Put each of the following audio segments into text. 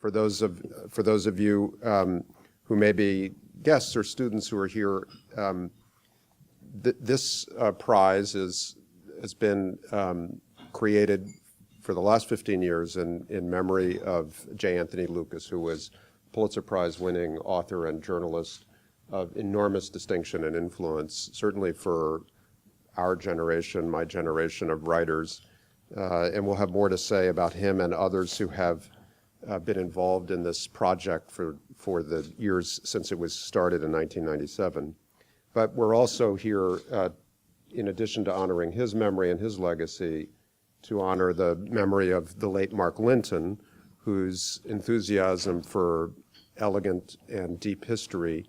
For those of you who may be guests or students who are here, this prize has been created for the last 15 years in memory of J. Anthony Lucas, who was Pulitzer Prize-winning author and journalist of enormous distinction and influence, certainly for our generation, my generation of writers. And we'll have more to say about him and others who have been involved in this project for the years since it was started in 1997. But we're also here, in addition to honoring his memory and his legacy, to honor the memory of the late Mark Linton, whose enthusiasm for elegant and deep history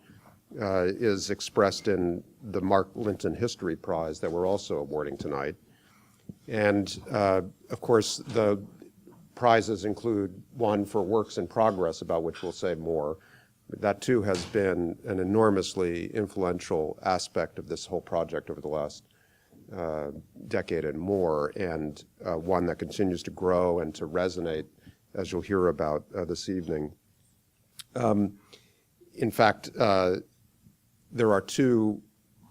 is expressed in the Mark Linton History Prize that we're also awarding tonight. And of course, the prizes include one for works in progress, about which we'll say more. That too has been an enormously influential aspect of this whole project over the last decade and more, and one that continues to grow and to resonate, as you'll hear about this evening. In fact, there are two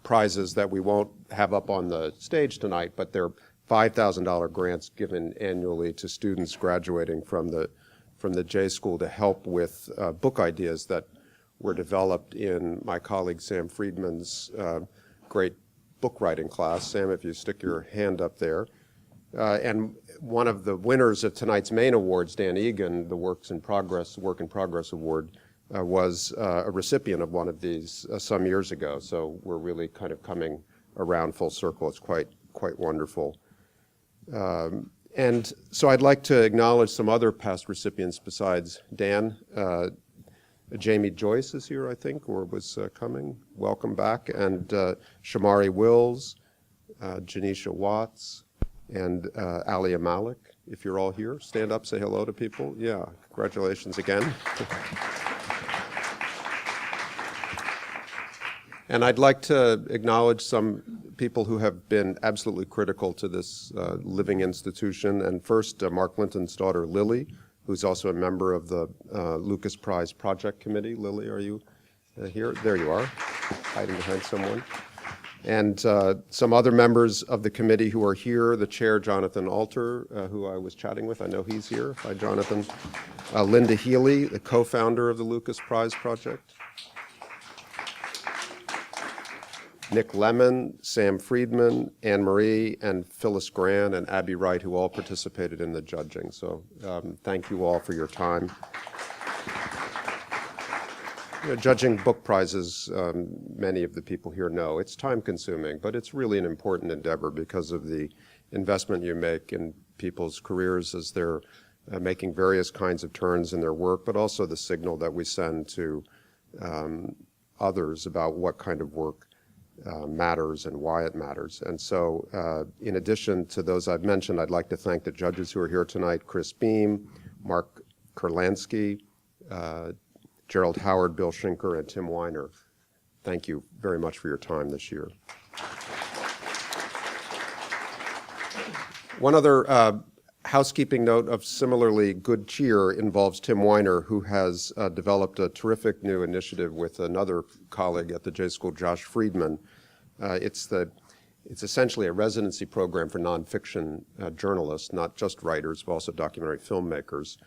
prizes that we won't have up on the stage tonight, but they're $5,000 grants given annually to students graduating from the J School to help with book ideas that were developed in my colleague Sam Friedman's great book writing class. Sam, if you stick your hand up there. And one of the winners of tonight's main awards, Dan Eagan, the Work in Progress Award, was a recipient of one of these some years ago. So we're really kind of coming around full circle. It's quite wonderful. And so I'd like to acknowledge some other past recipients besides Dan. Jamie Joyce is here, I think, or was coming. Welcome back. And Shamari Wills, Janisha Watts, and Alia Malik. If you're all here, stand up, say hello to people. Yeah, congratulations again. And I'd like to acknowledge some people who have been absolutely critical to this living institution. And first, Mark Linton's daughter, Lily, who's also a member of the Lucas Prize Project Committee. Lily, are you here? There you are, hiding behind someone. And some other members of the committee who are here, the chair, Jonathan Alter, who I was chatting with. I know he's here. Hi, Jonathan. Linda Healy, the co-founder of the Lucas Prize Project. Nick Lemon, Sam Friedman, Anne Marie, and Phyllis Gran, and Abby Wright, who all participated in the judging. So thank you all for your time. Judging book prizes, many of the people here know, it's time-consuming, but it's really an important endeavor because of the investment you make in people's careers as they're making various kinds of turns in their work, but also the signal that we send to others about what kind of work matters and why it matters. And so in addition to those I've mentioned, I'd like to thank the judges who are here tonight: Chris Beam, Mark Kurlansky, Gerald Howard, Bill Schinker, and Tim Weiner. Thank you very much for your time this year. One other housekeeping note of similarly good cheer involves Tim Weiner, who has developed a terrific new initiative with another colleague at the J School, Josh Friedman. It's essentially a residency program for nonfiction journalists, not just writers, but also documentary filmmakers,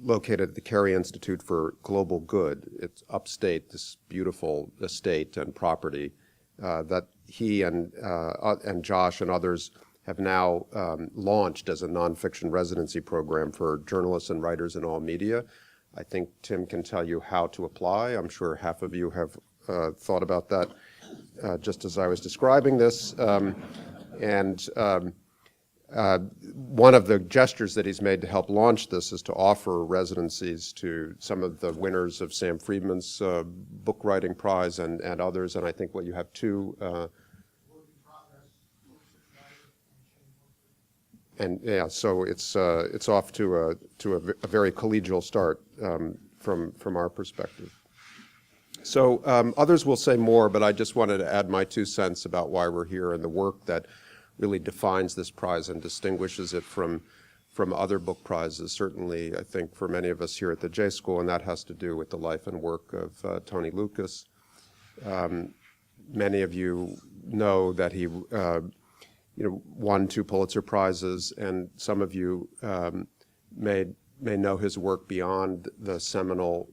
located at the Carey Institute for Global Good. It's upstate, this beautiful estate and property that he and Josh and others have now launched as a nonfiction residency program for journalists and writers in all media. I think Tim can tell you how to apply. I'm sure half of you have thought about that just as I was describing this. One of the gestures that he's made to help launch this is to offer residencies to some of the winners of Sam Friedman's book writing prize and others. And I think you have two. And yeah, so it's off to a very collegial start from our perspective. So others will say more, but I just wanted to add my 2 cents about why we're here and the work that really defines this prize and distinguishes it from from other book prizes, certainly I think for many of us here at the J School, and that has to do with the life and work of Tony Lucas. Many of you know that he won 2 Pulitzer Prizes, and some of you may know his work beyond the seminal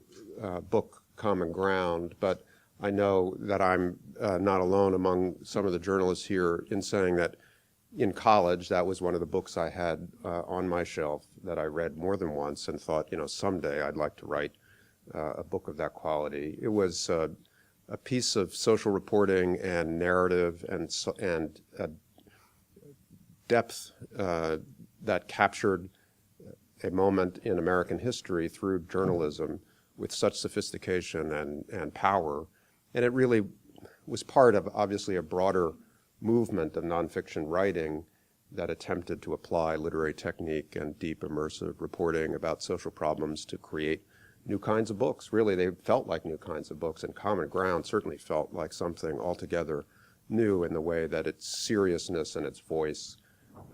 book Common Ground, but I know that I'm not alone among some of the journalists here in saying that in college, that was one of the books I had on my shelf that I read more than once and thought, someday I'd like to write a book of that quality. It was a piece of social reporting and narrative and depth that captured a moment in American history through journalism with such sophistication and power. And it really was part of, obviously, a broader movement of nonfiction writing that attempted to apply literary technique and deep immersive reporting about social problems to create new kinds of books. Really, they felt like new kinds of books, and Common Ground certainly felt like something altogether new in the way that its seriousness and its voice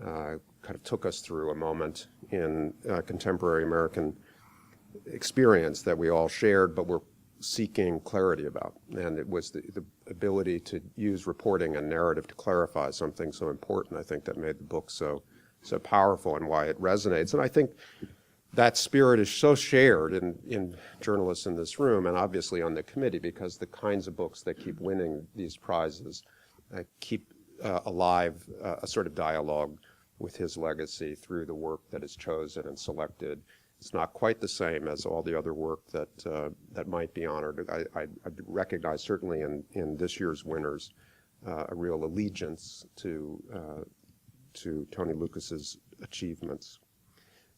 kind of took us through a moment in contemporary American experience that we all shared but were seeking clarity about. And it was the ability to use reporting and narrative to clarify something so important, I think, that made the book so powerful and why it resonates. And I think that spirit is so shared in journalists in this room and obviously on the committee, because the kinds of books that keep winning these prizes keep alive a sort of dialogue with his legacy through the work that is chosen and selected. It's not quite the same as all the other work that might be honored. I recognize certainly in this year's winners a real allegiance to Tony Lucas's achievements.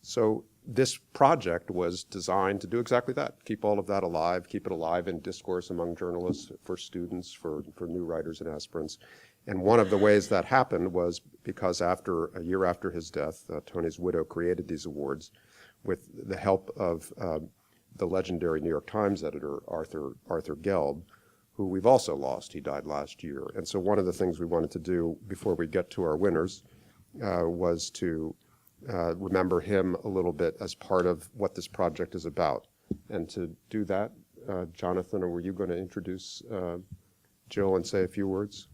So this project was designed to do exactly that, keep all of that alive, keep it alive in discourse among journalists, for students, for new writers and aspirants. And one of the ways that happened was because a year after his death, Tony's widow created these awards with the help of the legendary New York Times editor, Arthur Gelb, who we've also lost. He died last year. And so one of the things we wanted to do before we get to our winners was to remember him a little bit as part of what this project is about. And to do that, Jonathan, or were you going to introduce Jill and say a few words?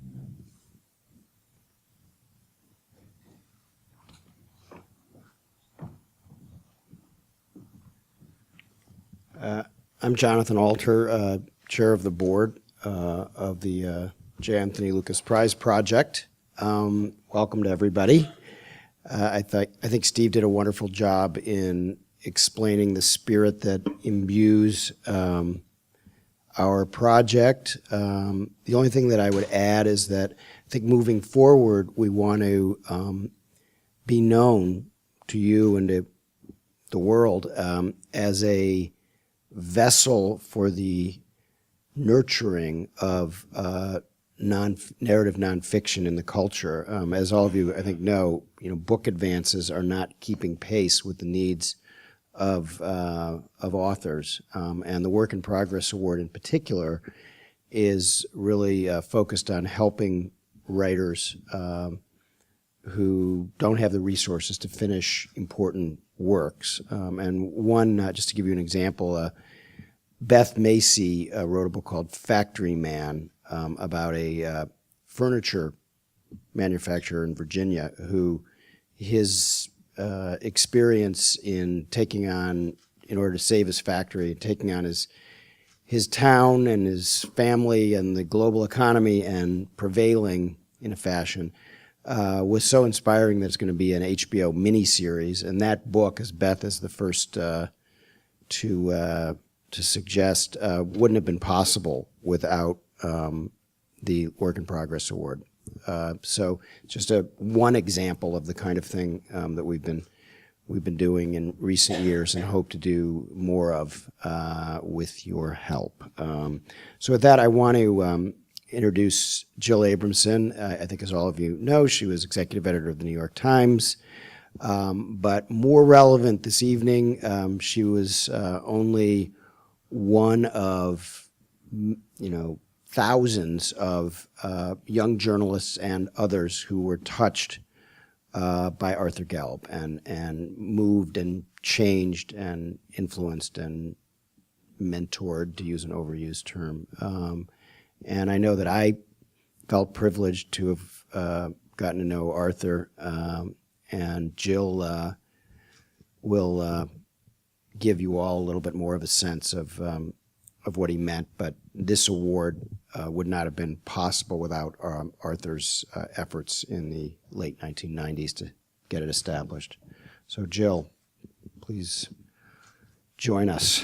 I'm Jonathan Alter, chair of the board of the J. Anthony Lucas Prize Project. Welcome to everybody. I think Steve did a wonderful job in explaining the spirit that imbues our project. The only thing that I would add is that I think moving forward, we want to be known to you and to the world as a vessel for the nurturing of narrative nonfiction in the culture. As all of you, I think, know, book advances are not keeping pace with the needs of authors, and the Work in Progress Award in particular is really focused on helping writers who don't have the resources to finish important works. And one, just to give you an example, Beth Macy wrote a book called Factory Man about a furniture manufacturer in Virginia who his experience in taking on, in order to save his factory, taking on his town and his family and the global economy and prevailing in a fashion was so inspiring that it's going to be an HBO miniseries. And that book, as Beth is the first to suggest, wouldn't have been possible without the Work in Progress Award. So just one example of the kind of thing that we've been doing in recent years and hope to do more of with your help. So with that, I want to introduce Jill Abramson. I think, as all of you know, she was executive editor of the New York Times. But more relevant this evening, she was only one of, thousands of young journalists and others who were touched by Arthur Gelb and moved and changed and influenced and mentored, to use an overused term. And I know that I felt privileged to have gotten to know Arthur, and Jill will give you all a little bit more of a sense of what he meant. But this award would not have been possible without Arthur's efforts in the late 1990s to get it established. So Jill, please join us.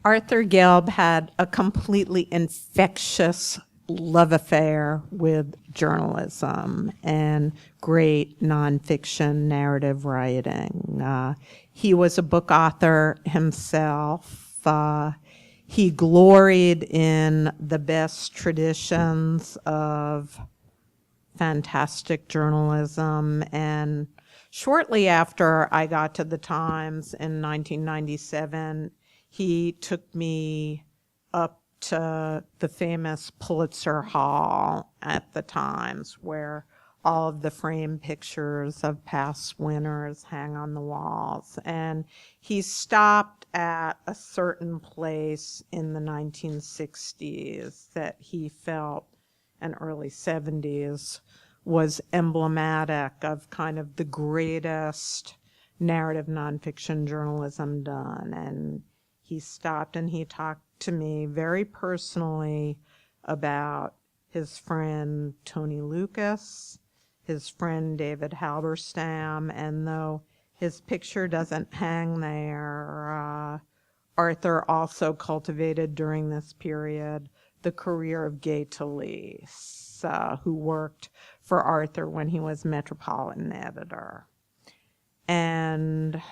Arthur Gelb had a completely infectious love affair with journalism and great nonfiction narrative writing. He was a book author himself. He gloried in the best traditions of fantastic journalism, and shortly after I got to the Times in 1997, he took me up to the famous Pulitzer Hall at the Times, where all of the framed pictures of past winners hang on the walls. And he stopped at a certain place in the 1960s that he felt, and early 70s, was emblematic of kind of the greatest narrative nonfiction journalism done. And he stopped and he talked to me very personally about his friend Tony Lucas, his friend David Halberstam, and though his picture doesn't hang there, Arthur also cultivated during this period the career of Gay Talese, who worked for Arthur when he was Metropolitan editor. And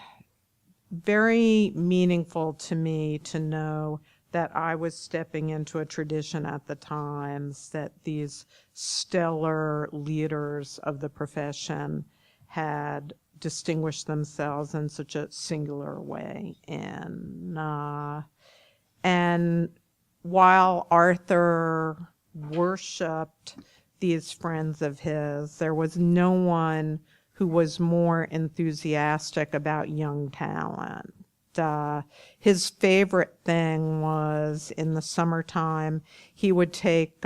very meaningful to me to know that I was stepping into a tradition at the Times that these stellar leaders of the profession had distinguished themselves in such a singular way in. And while Arthur worshipped these friends of his, there was no one who was more enthusiastic about young talent. His favorite thing was in the summertime, he would take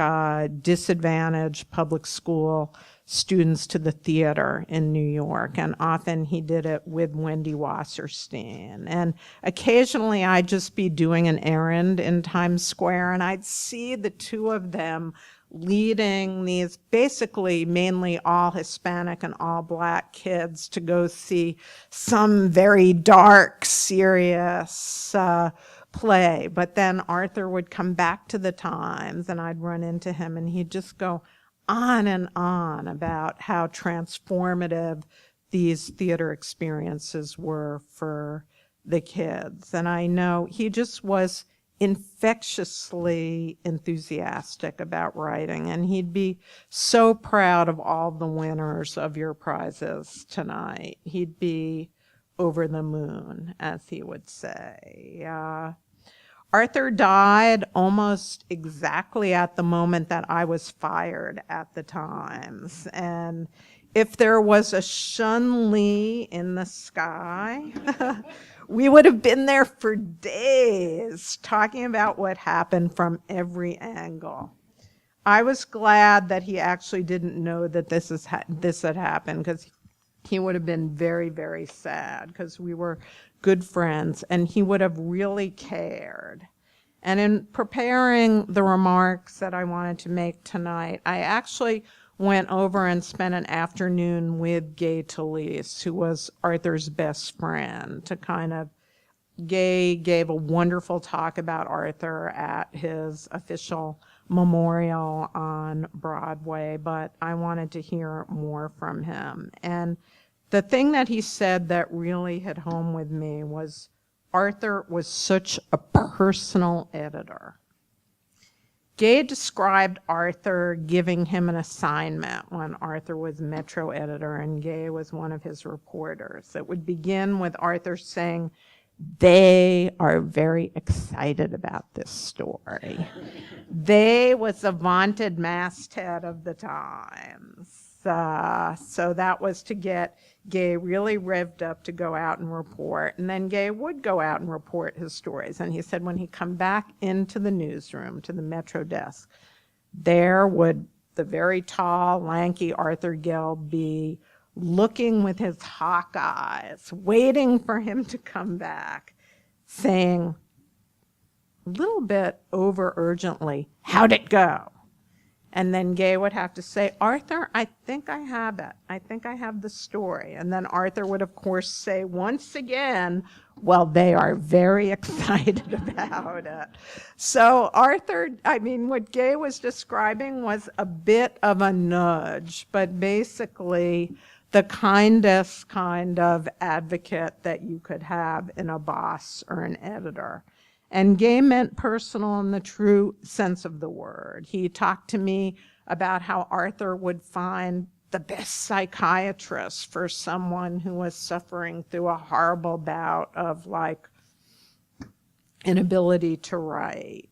disadvantaged public school students to the theater in New York, and often he did it with Wendy Wasserstein. And occasionally I'd just be doing an errand in Times Square, and I'd see the two of them leading these basically mainly all Hispanic and all Black kids to go see some very dark, serious play. But then Arthur would come back to the Times and I'd run into him and he'd just go on and on about how transformative these theater experiences were for the kids. And I know he just was infectiously enthusiastic about writing, and he'd be so proud of all the winners of your prizes tonight. He'd be over the moon, as he would say. Arthur died almost exactly at the moment that I was fired at the Times, and if there was a Shun Li in the sky, we would have been there for days talking about what happened from every angle. I was glad that he actually didn't know that this had happened, because he would have been very, very sad, because we were good friends and he would have really cared. And in preparing the remarks that I wanted to make tonight, I actually went over and spent an afternoon with Gay Talese, who was Arthur's best friend, to kind of, Gay gave a wonderful talk about Arthur at his official memorial on Broadway, but I wanted to hear more from him. And the thing that he said that really hit home with me was Arthur was such a personal editor. Gay described Arthur giving him an assignment when Arthur was Metro editor and Gay was one of his reporters. It would begin with Arthur saying, They are very excited about this story. They was the vaunted masthead of the Times. So that was to get Gay really revved up to go out and report. And then Gay would go out and report his stories. And he said when he'd come back into the newsroom, to the Metro desk, there would the very tall, lanky Arthur Gelb be looking with his hawk eyes, waiting for him to come back, saying a little bit over urgently, "How'd it go?" And then Gay would have to say, "Arthur, I think I have it. I think I have the story." And then Arthur would, of course, say once again, "Well, they are very excited about it." So Arthur, what Gay was describing was a bit of a nudge, but basically the kindest kind of advocate that you could have in a boss or an editor. And Gay meant personal in the true sense of the word. He talked to me about how Arthur would find the best psychiatrist for someone who was suffering through a horrible bout of inability to write.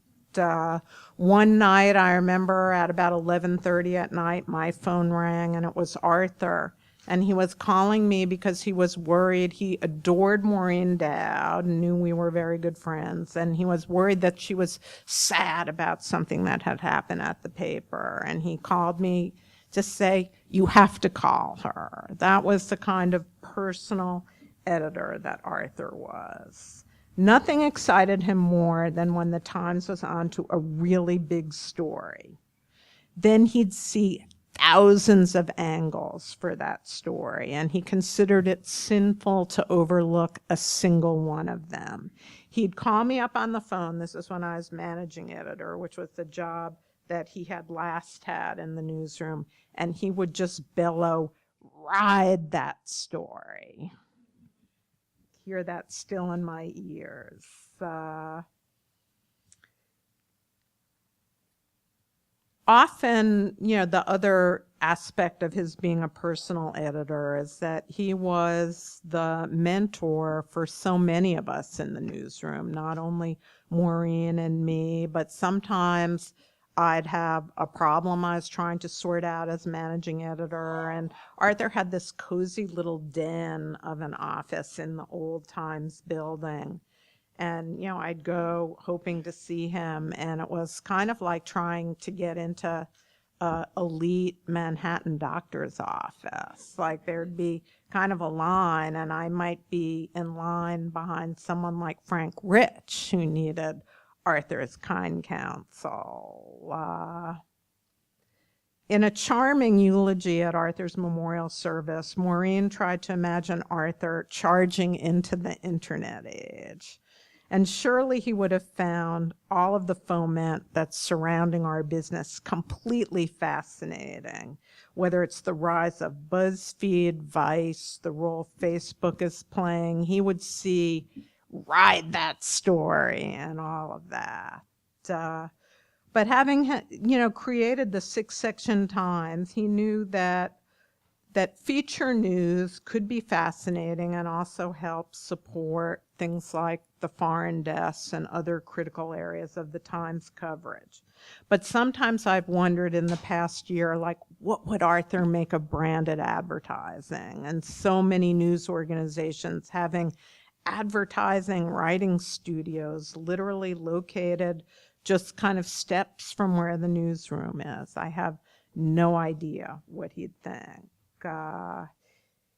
One night, I remember at about 11:30 at night, my phone rang and it was Arthur. And he was calling me because he was worried. He adored Maureen Dowd, knew we were very good friends, and he was worried that she was sad about something that had happened at the paper. And he called me to say, "You have to call her." That was the kind of personal editor that Arthur was. Nothing excited him more than when the Times was on to a really big story. Then he'd see thousands of angles for that story, and he considered it sinful to overlook a single one of them. He'd call me up on the phone. This is when I was managing editor, which was the job that he had last had in the newsroom, and he would just bellow, "Ride that story." Hear that still in my ears. Often, the other aspect of his being a personal editor is that he was the mentor for so many of us in the newsroom, not only Maureen and me, but sometimes I'd have a problem I was trying to sort out as managing editor, and Arthur had this cozy little den of an office in the old Times building. And, I'd go hoping to see him, and it was kind of like trying to get into an elite Manhattan doctor's office. Like there'd be kind of a line, and I might be in line behind someone like Frank Rich, who needed Arthur's kind counsel. In a charming eulogy at Arthur's memorial service, Maureen tried to imagine Arthur charging into the internet age. And surely he would have found all of the foment that's surrounding our business completely fascinating, whether it's the rise of BuzzFeed, Vice, the role Facebook is playing. He would see, "Ride that story," and all of that. But having, created the 6-section Times, he knew that feature news could be fascinating and also help support things like the foreign desks and other critical areas of the Times coverage. But sometimes I've wondered in the past year, what would Arthur make of branded advertising? And so many news organizations having advertising writing studios literally located just kind of steps from where the newsroom is. I have no idea what he'd think.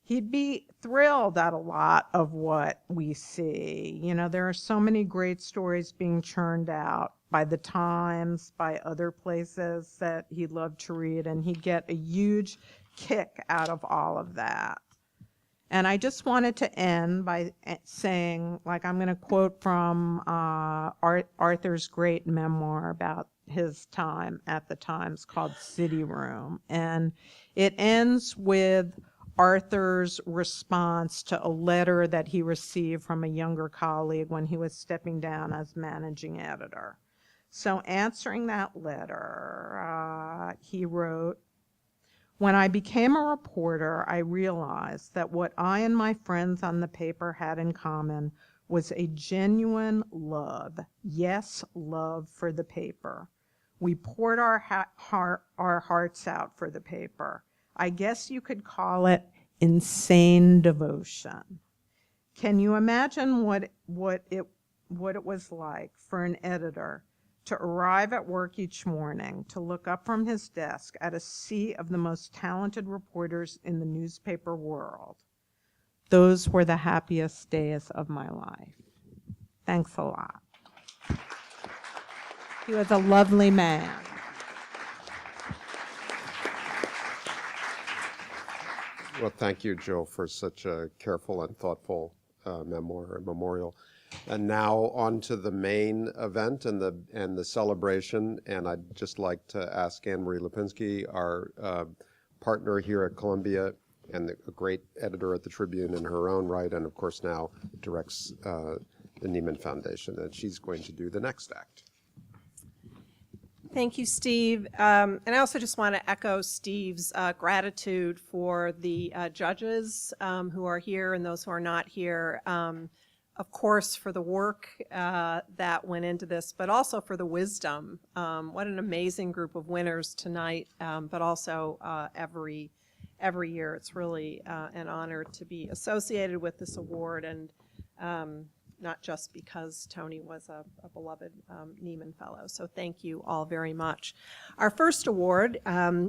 He'd be thrilled at a lot of what we see. There are so many great stories being churned out by the Times, by other places that he'd love to read, and he'd get a huge kick out of all of that. And I just wanted to end by saying, I'm going to quote from Arthur's great memoir about his time at the Times called City Room. And it ends with Arthur's response to a letter that he received from a younger colleague when he was stepping down as managing editor. So answering that letter, he wrote, "When I became a reporter, I realized that what I and my friends on the paper had in common was a genuine love, yes, love for the paper. We poured our hearts out for the paper. I guess you could call it insane devotion. Can you imagine what it was like for an editor to arrive at work each morning, to look up from his desk at a sea of the most talented reporters in the newspaper world? Those were the happiest days of my life. Thanks a lot. He was a lovely man. Well, thank you, Joe, for such a careful and thoughtful memoir and memorial. And now on to the main event and the celebration. And I'd just like to ask Marie Lipinski, our partner here at Columbia and a great editor at the Tribune in her own right, and of course now directs the Nieman Foundation, and she's going to do the next act. Thank you, Steve. And I also just want to echo Steve's gratitude for the judges who are here and those who are not here. Of course, for the work that went into this, but also for the wisdom. What an amazing group of winners tonight, but also every year. It's really an honor to be associated with this award, and not just because Tony was a beloved Nieman Fellow. So thank you all very much. Our first award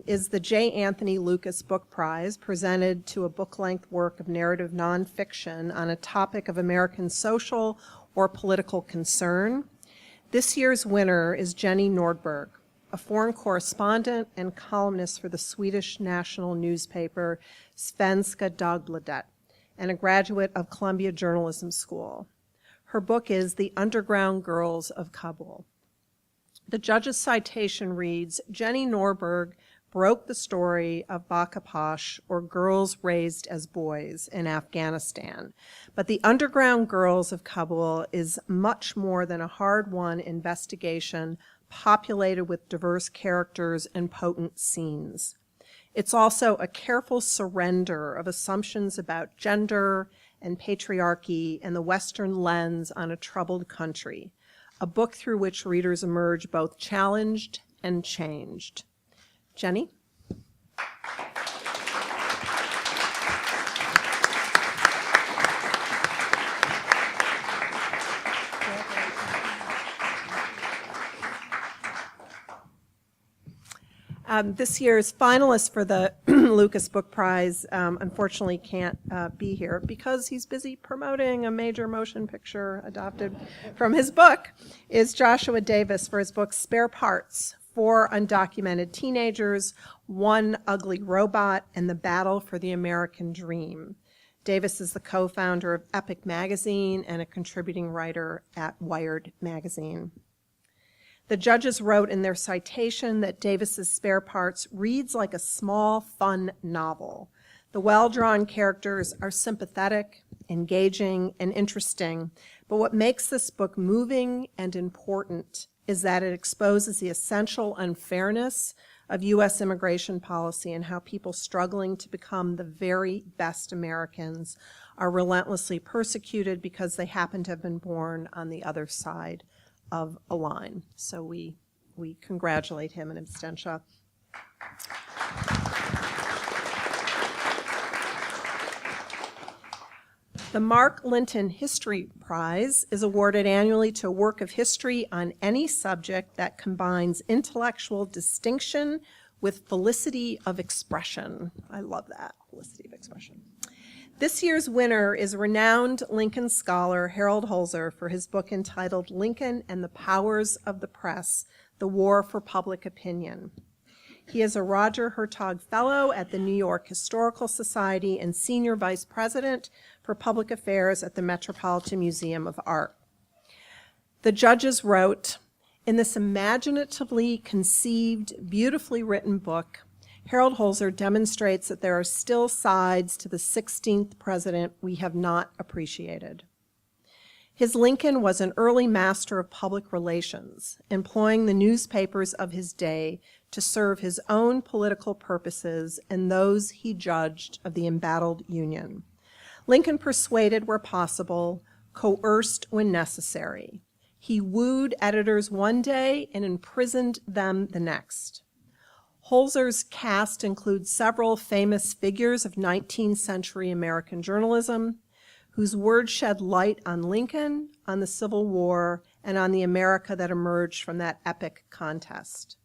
is the J. Anthony Lukas Book Prize, presented to a book-length work of narrative nonfiction on a topic of American social or political concern. This year's winner is Jenny Nordberg, a foreign correspondent and columnist for the Swedish national newspaper Svenska Dagbladet, and a graduate of Columbia Journalism School. Her book is The Underground Girls of Kabul. The judge's citation reads, Jenny Nordberg broke the story of Bakaposh, or girls raised as boys, in Afghanistan. But The Underground Girls of Kabul is much more than a hard-won investigation populated with diverse characters and potent scenes. It's also a careful surrender of assumptions about gender and patriarchy and the Western lens on a troubled country, a book through which readers emerge both challenged and changed. Jenny? This year's finalist for the Lukas Book Prize unfortunately can't be here because he's busy promoting a major motion picture adopted from his book, is Joshua Davis for his book Spare Parts: 4 Undocumented Teenagers, 1 Ugly Robot, and the Battle for the American Dream. Davis is the co-founder of Epic Magazine and a contributing writer at Wired Magazine. The judges wrote in their citation that Davis's Spare Parts reads like a small, fun novel. The well-drawn characters are sympathetic, engaging, and interesting, but what makes this book moving and important is that it exposes the essential unfairness of U.S. immigration policy and how people struggling to become the very best Americans are relentlessly persecuted because they happen to have been born on the other side of a line. So we congratulate him in absentia. The Mark Linton History Prize is awarded annually to a work of history on any subject that combines intellectual distinction with felicity of expression. I love that, felicity of expression. This year's winner is renowned Lincoln scholar Harold Holzer for his book entitled Lincoln and the Powers of the Press, The War for Public Opinion. He is a Roger Hertog Fellow at the New York Historical Society and Senior Vice President for Public Affairs at the Metropolitan Museum of Art. The judges wrote, in this imaginatively conceived, beautifully written book, Harold Holzer demonstrates that there are still sides to the 16th president we have not appreciated. His Lincoln was an early master of public relations, employing the newspapers of his day to serve his own political purposes and those he judged of the embattled Union. Lincoln persuaded where possible, coerced when necessary. He wooed editors one day and imprisoned them the next. Holzer's cast includes several famous figures of 19th century American journalism, whose words shed light on Lincoln, on the Civil War, and on the America that emerged from that epic contest.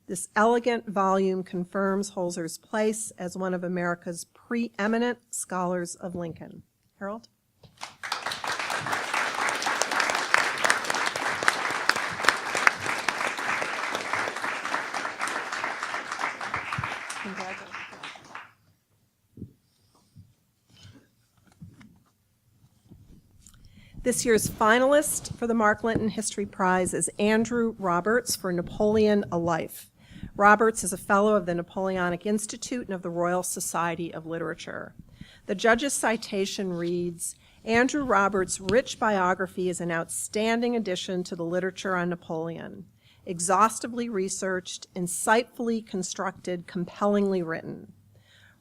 This elegant volume confirms Holzer's place as one of America's preeminent scholars of Lincoln. Harold? Congratulations. This year's finalist for the Mark Linton History Prize is Andrew Roberts for Napoleon: A Life. Roberts is a fellow of the Napoleonic Institute and of the Royal Society of Literature. The judge's citation reads, Andrew Roberts' rich biography is an outstanding addition to the literature on Napoleon. Exhaustively researched, insightfully constructed, compellingly written.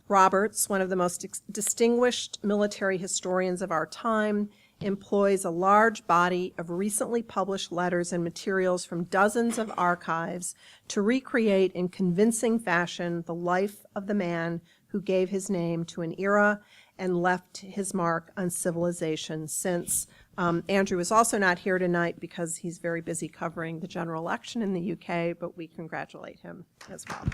Roberts, one of the most distinguished military historians of our time, employs a large body of recently published letters and materials from dozens of archives to recreate in convincing fashion the life of the man who gave his name to an era and left his mark on civilization since. Andrew is also not here tonight because he's very busy covering the general election in the UK, but we congratulate him as well.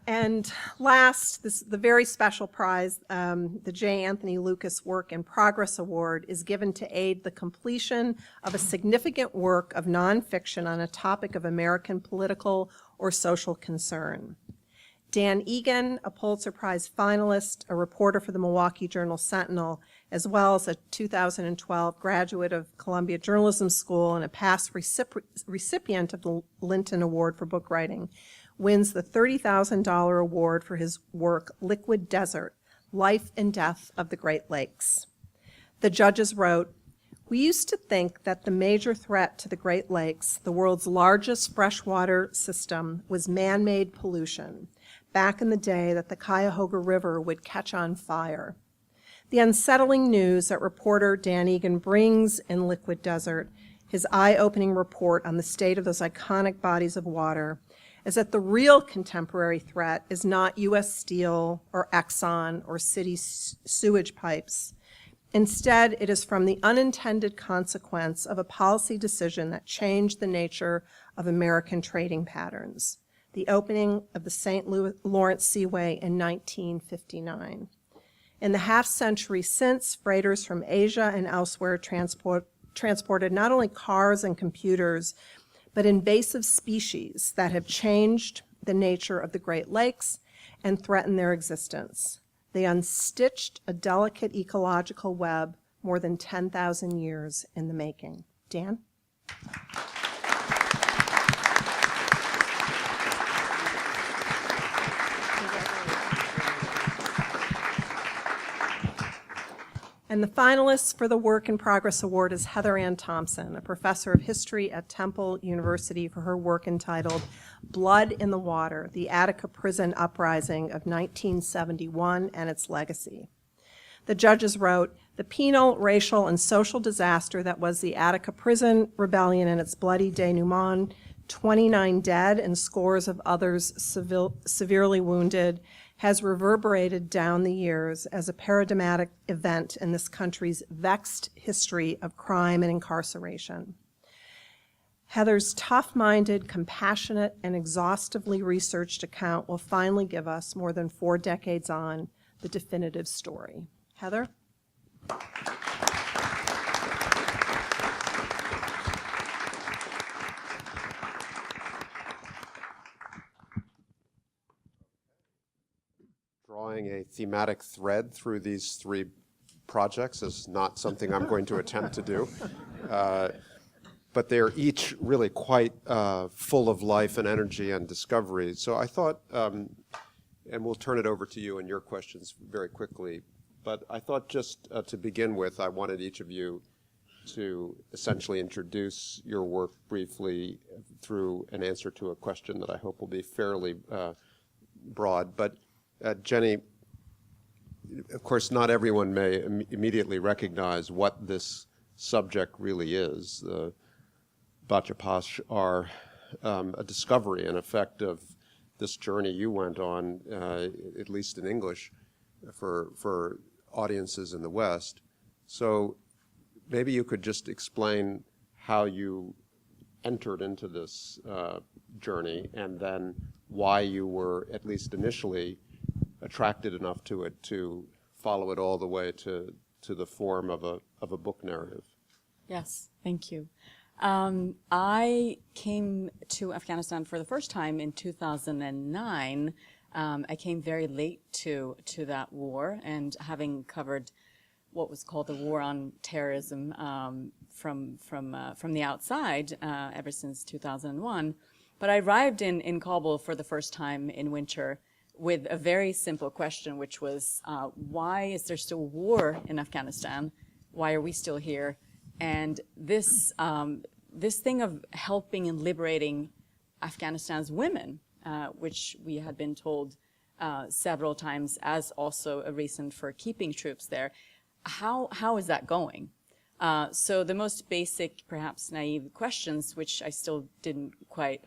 And last, the very special prize, the J. Anthony Lucas Work in Progress Award, is given to aid the completion of a significant work of nonfiction on a topic of American political or social concern. Dan Egan, a Pulitzer Prize finalist, a reporter for the Milwaukee Journal-Sentinel, as well as a 2012 graduate of Columbia Journalism School and a past recipient of the Linton Award for Book Writing, wins the $30,000 award for his work, Liquid Desert, Life and Death of the Great Lakes. The judges wrote, "We used to think that the major threat to the Great Lakes, the world's largest freshwater system, was man-made pollution, back in the day that the Cuyahoga River would catch on fire. The unsettling news that reporter Dan Eagan brings in Liquid Desert, his eye-opening report on the state of those iconic bodies of water, is that the real contemporary threat is not U.S. Steel or Exxon or city sewage pipes. Instead, it is from the unintended consequence of a policy decision that changed the nature of American trading patterns, the opening of the St. Lawrence Seaway in 1959. In the half-century since, freighters from Asia and elsewhere transported not only cars and computers, but invasive species that have changed the nature of the Great Lakes and threatened their existence. They unstitched a delicate ecological web more than 10,000 years in the making." Dan? And the finalist for the Work in Progress Award is Heather Ann Thompson, a professor of history at Temple University, for her work entitled Blood in the Water, the Attica Prison Uprising of 1971 and Its Legacy. The judges wrote, "The penal, racial, and social disaster that was the Attica Prison Rebellion and its bloody denouement, 29 dead and scores of others severely wounded, has reverberated down the years as a paradigmatic event in this country's vexed history of crime and incarceration." Heather's tough-minded, compassionate, and exhaustively researched account will finally give us, more than 4 decades on, the definitive story. Heather? Drawing a thematic thread through these 3 projects is not something I'm going to attempt to do. But they're each really quite full of life and energy and discovery. So I thought, and we'll turn it over to you and your questions very quickly, but I thought just to begin with, I wanted each of you to essentially introduce your work briefly through an answer to a question that I hope will be fairly broad. But Jenny, of course, not everyone may immediately recognize what this subject really is. The Bachapash are a discovery, an effect of this journey you went on, at least in English, for audiences in the West. So maybe you could just explain how you entered into this journey, and then why you were, at least initially, attracted enough to it to follow it all the way to the form of a book narrative. Yes, thank you. I came to Afghanistan for the first time in 2009. I came very late to that war, and having covered what was called the war on terrorism from the outside ever since 2001. But I arrived in Kabul for the first time in winter with a very simple question, which was, why is there still war in Afghanistan? Why are we still here? And this thing of helping and liberating Afghanistan's women, which we had been told several times as also a reason for keeping troops there, how is that going? So the most basic, perhaps naive questions, which I still didn't quite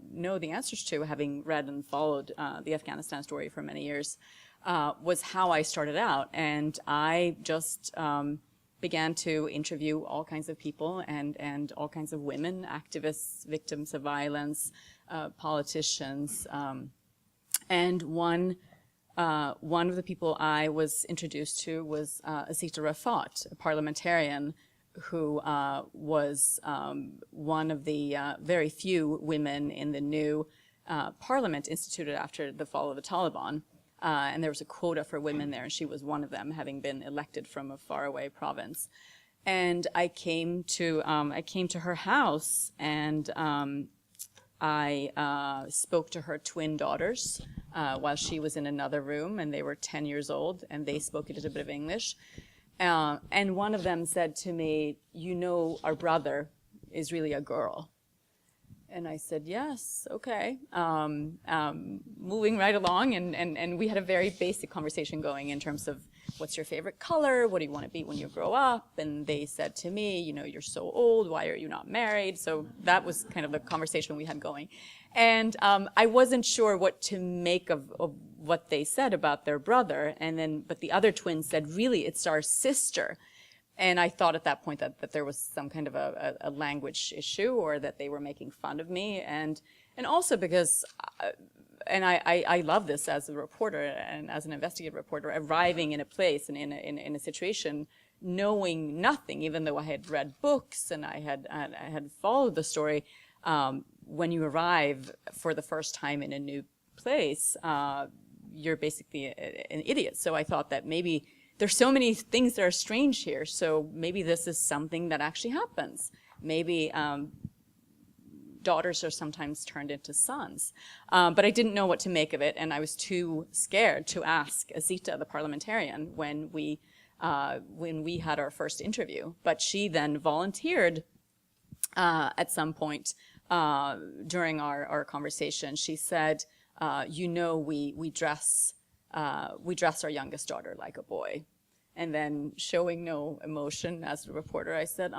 know the answers to, having read and followed the Afghanistan story for many years, was how I started out. And I just began to interview all kinds of people and all kinds of women, activists, victims of violence, politicians. And one of the people I was introduced to was Azita Rafat, a parliamentarian who was one of the very few women in the new parliament instituted after the fall of the Taliban. And there was a quota for women there, and she was one of them, having been elected from a faraway province. And I came to her house, and I spoke to her twin daughters while she was in another room, and they were 10 years old, and they spoke a little bit of English. And one of them said to me, "You know, our brother is really a girl." And I said, "Yes, okay." Moving right along, and we had a very basic conversation going in terms of, what's your favorite color? What do you want to be when you grow up? And they said to me, "You know, you're so old. Why are you not married?" So that was kind of the conversation we had going. And I wasn't sure what to make of what they said about their brother. But the other twin said, "Really, it's our sister." And I thought at that point that there was some kind of a language issue, or that they were making fun of me. And also because, and I love this as a reporter and as an investigative reporter, arriving in a place and in a situation, knowing nothing, even though I had read books and I had followed the story. When you arrive for the first time in a new place, you're basically an idiot. So I thought that maybe there's so many things that are strange here, so maybe this is something that actually happens. Maybe daughters are sometimes turned into sons. But I didn't know what to make of it, and I was too scared to ask Azita, the parliamentarian, when we had our first interview. But she then volunteered at some point during our conversation. She said, "You know, we dress our youngest daughter like a boy." And then, showing no emotion as a reporter, I said,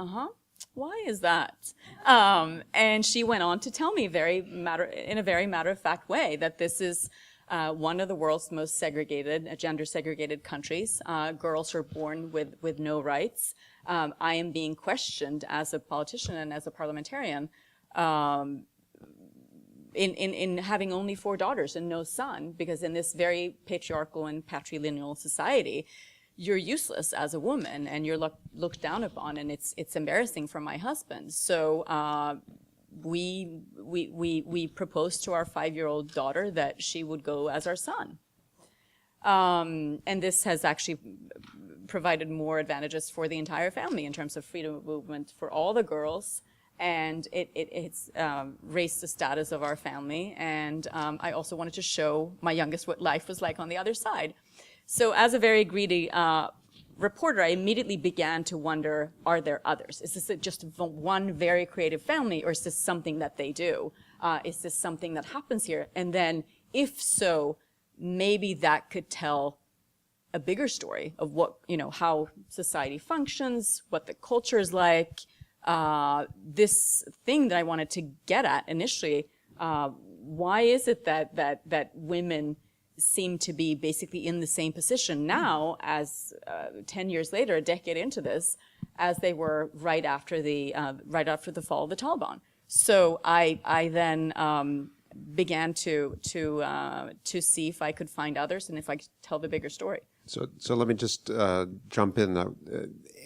"Why is that?" And she went on to tell me in a very matter-of-fact way that this is one of the world's most segregated, gender-segregated countries. Girls are born with no rights. I am being questioned as a politician and as a parliamentarian in having only 4 daughters and no son, because in this very patriarchal and patrilineal society, you're useless as a woman and you're looked down upon, and it's embarrassing for my husband. So we proposed to our 5-year-old daughter that she would go as our son. And this has actually provided more advantages for the entire family in terms of freedom of movement for all the girls. And it's raised the status of our family. And I also wanted to show my youngest what life was like on the other side. So as a very greedy reporter, I immediately began to wonder, are there others? Is this just one very creative family, or is this something that they do? Is this something that happens here? And then, if so, maybe that could tell a bigger story of what, how society functions, what the culture is like. This thing that I wanted to get at initially, why is it that women seem to be basically in the same position now as 10 years later, a decade into this, as they were right after the fall of the Taliban? So I then began to see if I could find others and if I could tell the bigger story. So let me just jump in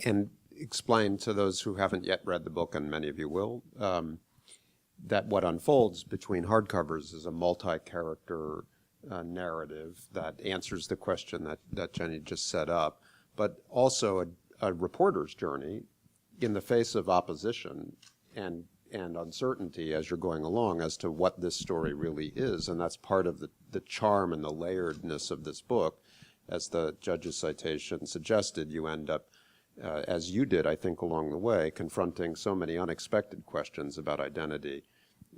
and explain to those who haven't yet read the book, and many of you will, that what unfolds between hardcovers is a multi-character narrative that answers the question that Jenny just set up, but also a reporter's journey in the face of opposition and uncertainty as you're going along as to what this story really is. And that's part of the charm and the layeredness of this book. As the judge's citation suggested, you end up, as you did, I think, along the way, confronting so many unexpected questions about identity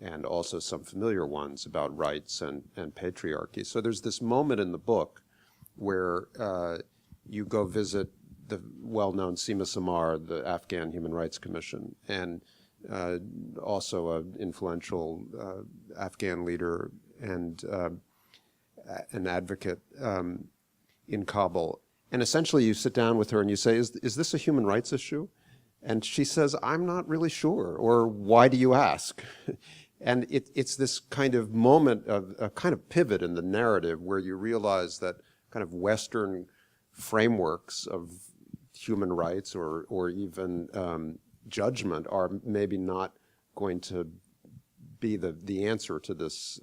and also some familiar ones about rights and patriarchy. So there's this moment in the book where you go visit the well-known Seema Samar, the Afghan Human Rights Commission, and also an influential Afghan leader and an advocate in Kabul. And essentially you sit down with her and you say, is this a human rights issue? And she says, I'm not really sure, or why do you ask? And it's this kind of moment of a kind of pivot in the narrative where you realize that kind of Western frameworks of human rights or even judgment are maybe not going to be the answer to this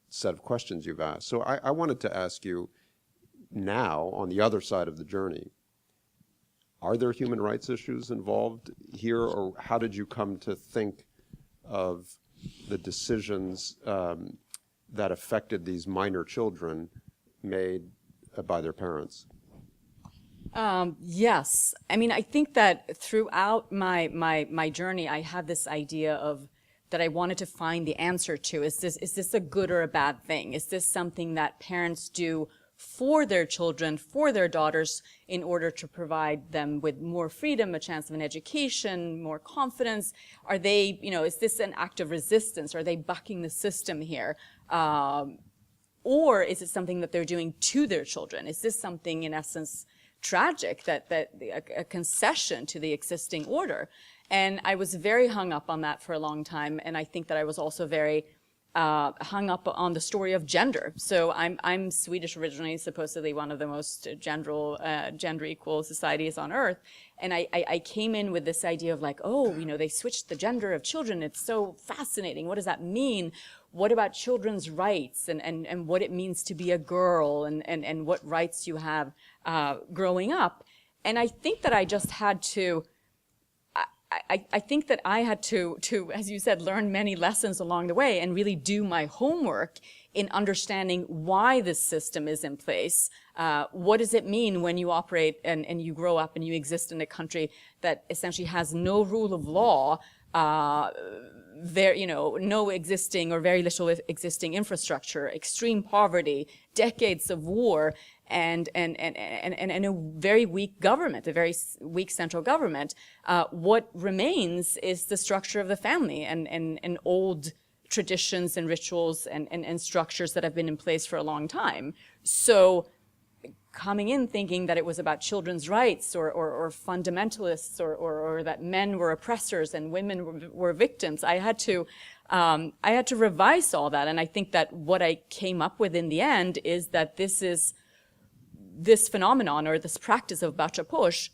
set of questions you've asked. So I wanted to ask you now, on the other side of the journey, are there human rights issues involved here, or how did you come to think of the decisions that affected these minor children made by their parents? Yes. I mean, I think that throughout my journey, I had this idea of that I wanted to find the answer to. Is this a good or a bad thing? Is this something that parents do for their children, for their daughters, in order to provide them with more freedom, a chance of an education, more confidence? Are they, is this an act of resistance? Are they bucking the system here? Or is it something that they're doing to their children? Is this something, in essence, tragic, that a concession to the existing order? And I was very hung up on that for a long time, and I think that I was also very hung up on the story of gender. So I'm Swedish originally, supposedly one of the most gender equal societies on earth. And I came in with this idea of like, oh, they switched the gender of children. It's so fascinating. What does that mean? What about children's rights and what it means to be a girl and what rights you have growing up? And I think that I just had to I think that I had to, as you said, learn many lessons along the way and really do my homework in understanding why this system is in place. What does it mean when you operate and you grow up and you exist in a country that essentially has no rule of law, no existing or very little existing infrastructure, extreme poverty, decades of war, and a very weak government, a very weak central government. What remains is the structure of the family and old traditions and rituals and structures that have been in place for a long time. So coming in thinking that it was about children's rights or fundamentalists or that men were oppressors and women were victims, I had to revise all that. And I think that what I came up with in the end is that this phenomenon or this practice of bacha-push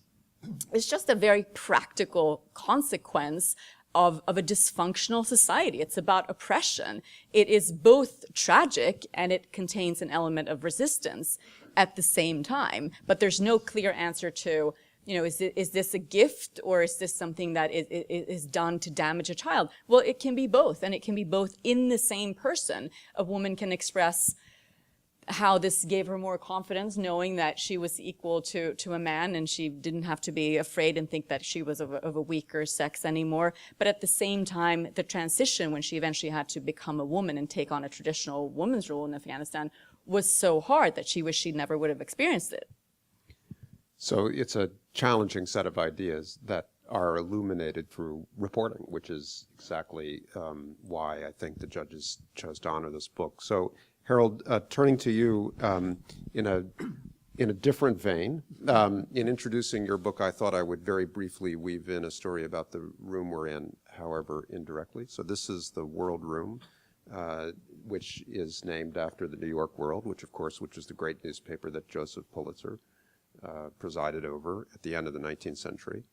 is just a very practical consequence of a dysfunctional society. It's about oppression. It is both tragic and it contains an element of resistance at the same time. But there's no clear answer to, is this a gift or is this something that is done to damage a child? Well, it can be both, and it can be both in the same person. A woman can express how this gave her more confidence, knowing that she was equal to a man and she didn't have to be afraid and think that she was of a weaker sex anymore. But at the same time, the transition when she eventually had to become a woman and take on a traditional woman's role in Afghanistan was so hard that she wished she never would have experienced it. So it's a challenging set of ideas that are illuminated through reporting, which is exactly why I think the judges chose to honor this book. So, Harold, turning to you in a different vein, in introducing your book, I thought I would very briefly weave in a story about the room we're in, however indirectly. So this is the World Room, which is named after the New York World, which is the great newspaper that Joseph Pulitzer presided over at the end of the 19th century.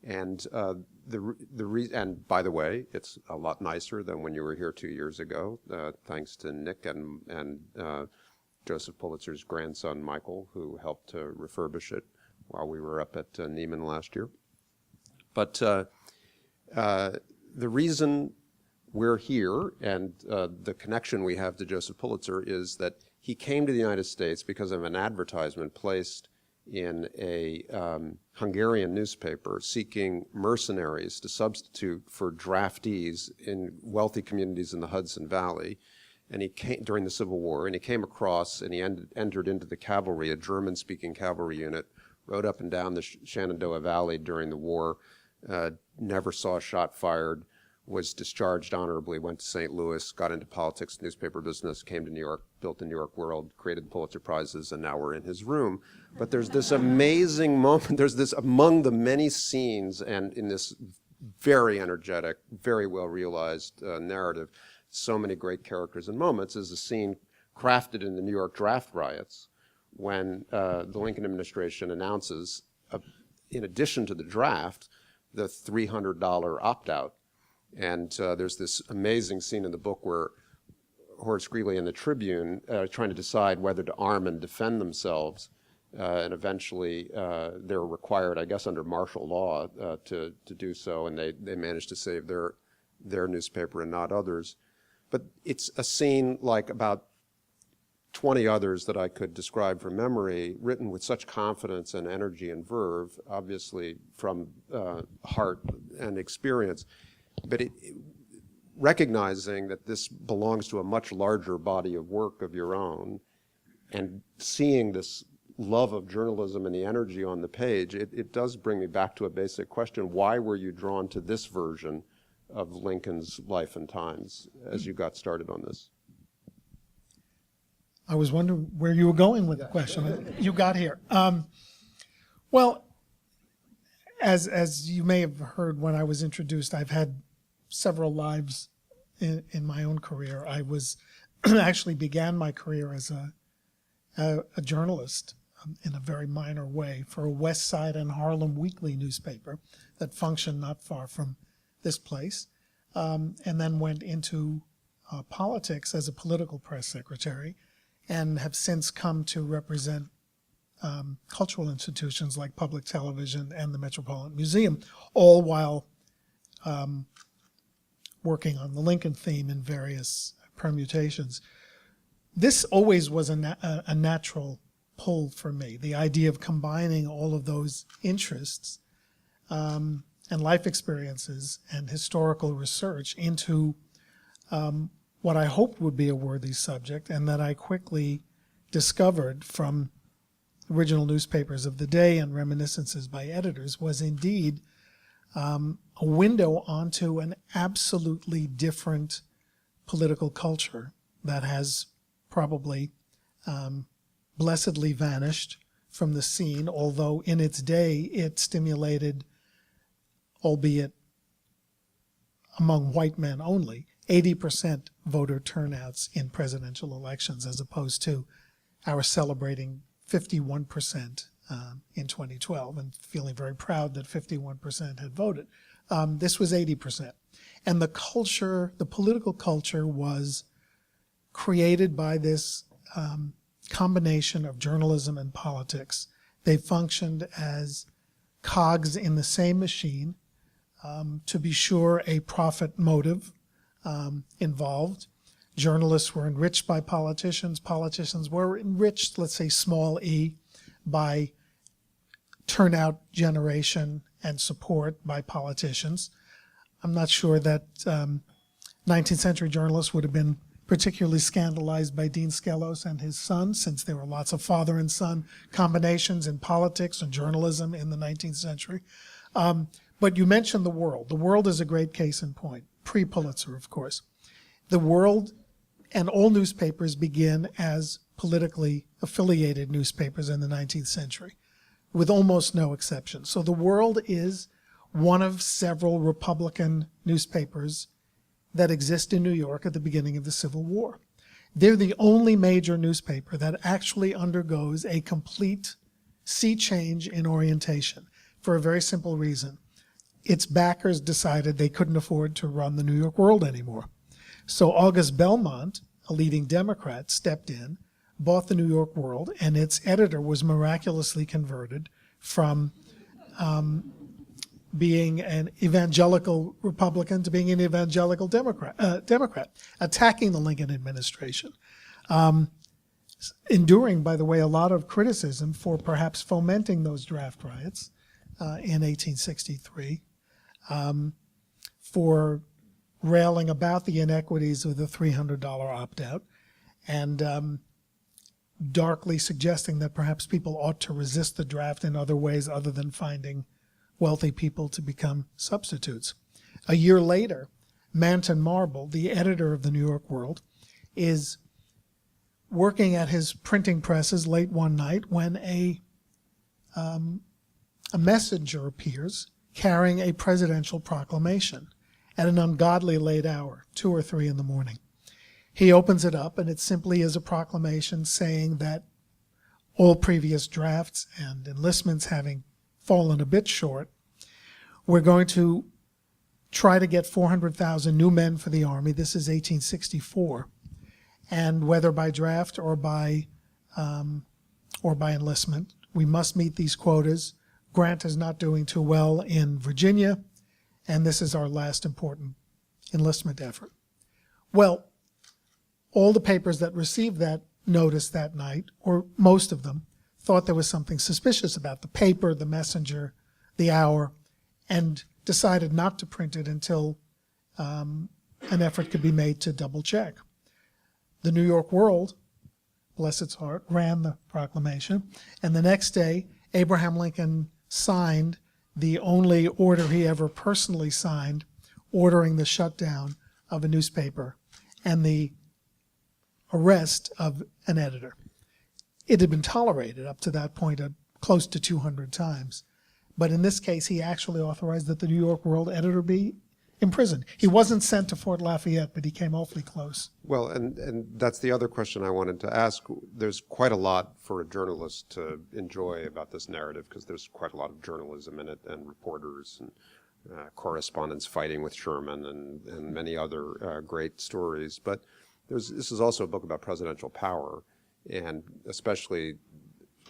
And and by the way, it's a lot nicer than when you were here 2 years ago, thanks to Nick and Joseph Pulitzer's grandson, Michael, who helped to refurbish it while we were up at Nieman last year. But the reason we're here and the connection we have to Joseph Pulitzer is that he came to the United States because of an advertisement placed in a Hungarian newspaper seeking mercenaries to substitute for draftees in wealthy communities in the Hudson Valley. And he came during the Civil War, and he came across, and he entered into the cavalry, a German-speaking cavalry unit, rode up and down the Shenandoah Valley during the war, never saw a shot fired, was discharged honorably, went to St. Louis, got into politics, newspaper business, came to New York, built the New York World, created the Pulitzer Prizes, and now we're in his room. But there's this amazing moment, there's this, among the many scenes, and in this very energetic, very well-realized narrative, so many great characters and moments, is a scene crafted in the New York draft riots when the Lincoln administration announces, in addition to the draft, the $300 opt-out. And there's this amazing scene in the book where Horace Greeley and the Tribune are trying to decide whether to arm and defend themselves. And eventually they're required, I guess under martial law, to do so. And they managed to save their newspaper and not others. But it's a scene like about 20 others that I could describe from memory, written with such confidence and energy and verve, obviously from heart and experience. But recognizing that this belongs to a much larger body of work of your own, and seeing this love of journalism and the energy on the page, it does bring me back to a basic question. Why were you drawn to this version of Lincoln's life and times as you got started on this? I was wondering where you were going with the question. You got here. Well, as you may have heard when I was introduced, I've had several lives in my own career. I was actually began my career as a journalist in a very minor way for a West Side and Harlem weekly newspaper that functioned not far from this place, and then went into politics as a political press secretary, and have since come to represent cultural institutions like public television and the Metropolitan Museum, all while working on the Lincoln theme in various permutations. This always was a natural pull for me, the idea of combining all of those interests and life experiences and historical research into what I hoped would be a worthy subject, and that I quickly discovered from original newspapers of the day and reminiscences by editors was indeed a window onto an absolutely different political culture that has probably blessedly vanished from the scene, although in its day it stimulated, albeit among white men only, 80% voter turnouts in presidential elections, as opposed to our celebrating 51% in 2012 and feeling very proud that 51% had voted. This was 80%. And the culture, the political culture, was created by this combination of journalism and politics. They functioned as cogs in the same machine. To be sure, a profit motive involved. Journalists were enriched by politicians. Politicians were enriched, let's say small e, by turnout generation and support by politicians. I'm not sure that 19th century journalists would have been particularly scandalized by Dean Skelos and his son, since there were lots of father and son combinations in politics and journalism in the 19th century. But you mentioned The World. The World is a great case in point, pre-Pulitzer, of course. The World and all newspapers begin as politically affiliated newspapers in the 19th century, with almost no exception. So The World is one of several Republican newspapers that exist in New York at the beginning of the Civil War. They're the only major newspaper that actually undergoes a complete sea change in orientation for a very simple reason. Its backers decided they couldn't afford to run the New York World anymore. So August Belmont, a leading Democrat, stepped in, bought the New York World, and its editor was miraculously converted from being an evangelical Republican to being an evangelical Democrat, attacking the Lincoln administration. Enduring, by the way, a lot of criticism for perhaps fomenting those draft riots in 1863, for railing about the inequities of the $300 opt-out, and darkly suggesting that perhaps people ought to resist the draft in other ways other than finding wealthy people to become substitutes. A year later, Manton Marble, the editor of the New York World, is working at his printing presses late one night when a messenger appears carrying a presidential proclamation at an ungodly late hour, 2 or 3 in the morning. He opens it up, and it simply is a proclamation saying that all previous drafts and enlistments having fallen a bit short, we're going to try to get 400,000 new men for the Army. This is 1864. And whether by draft or by enlistment, we must meet these quotas. Grant is not doing too well in Virginia, and this is our last important enlistment effort. Well, all the papers that received that notice that night, or most of them, thought there was something suspicious about the paper, the messenger, the hour, and decided not to print it until an effort could be made to double check. The New York World, bless its heart, ran the proclamation, and the next day Abraham Lincoln signed the only order he ever personally signed, ordering the shutdown of a newspaper and the arrest of an editor. It had been tolerated up to that point close to 200 times. But in this case, he actually authorized that the New York World editor be imprisoned. He wasn't sent to Fort Lafayette, but he came awfully close. Well, and that's the other question I wanted to ask. There's quite a lot for a journalist to enjoy about this narrative, because there's quite a lot of journalism in it, and reporters and correspondents fighting with Sherman and many other great stories. But this is also a book about presidential power, and especially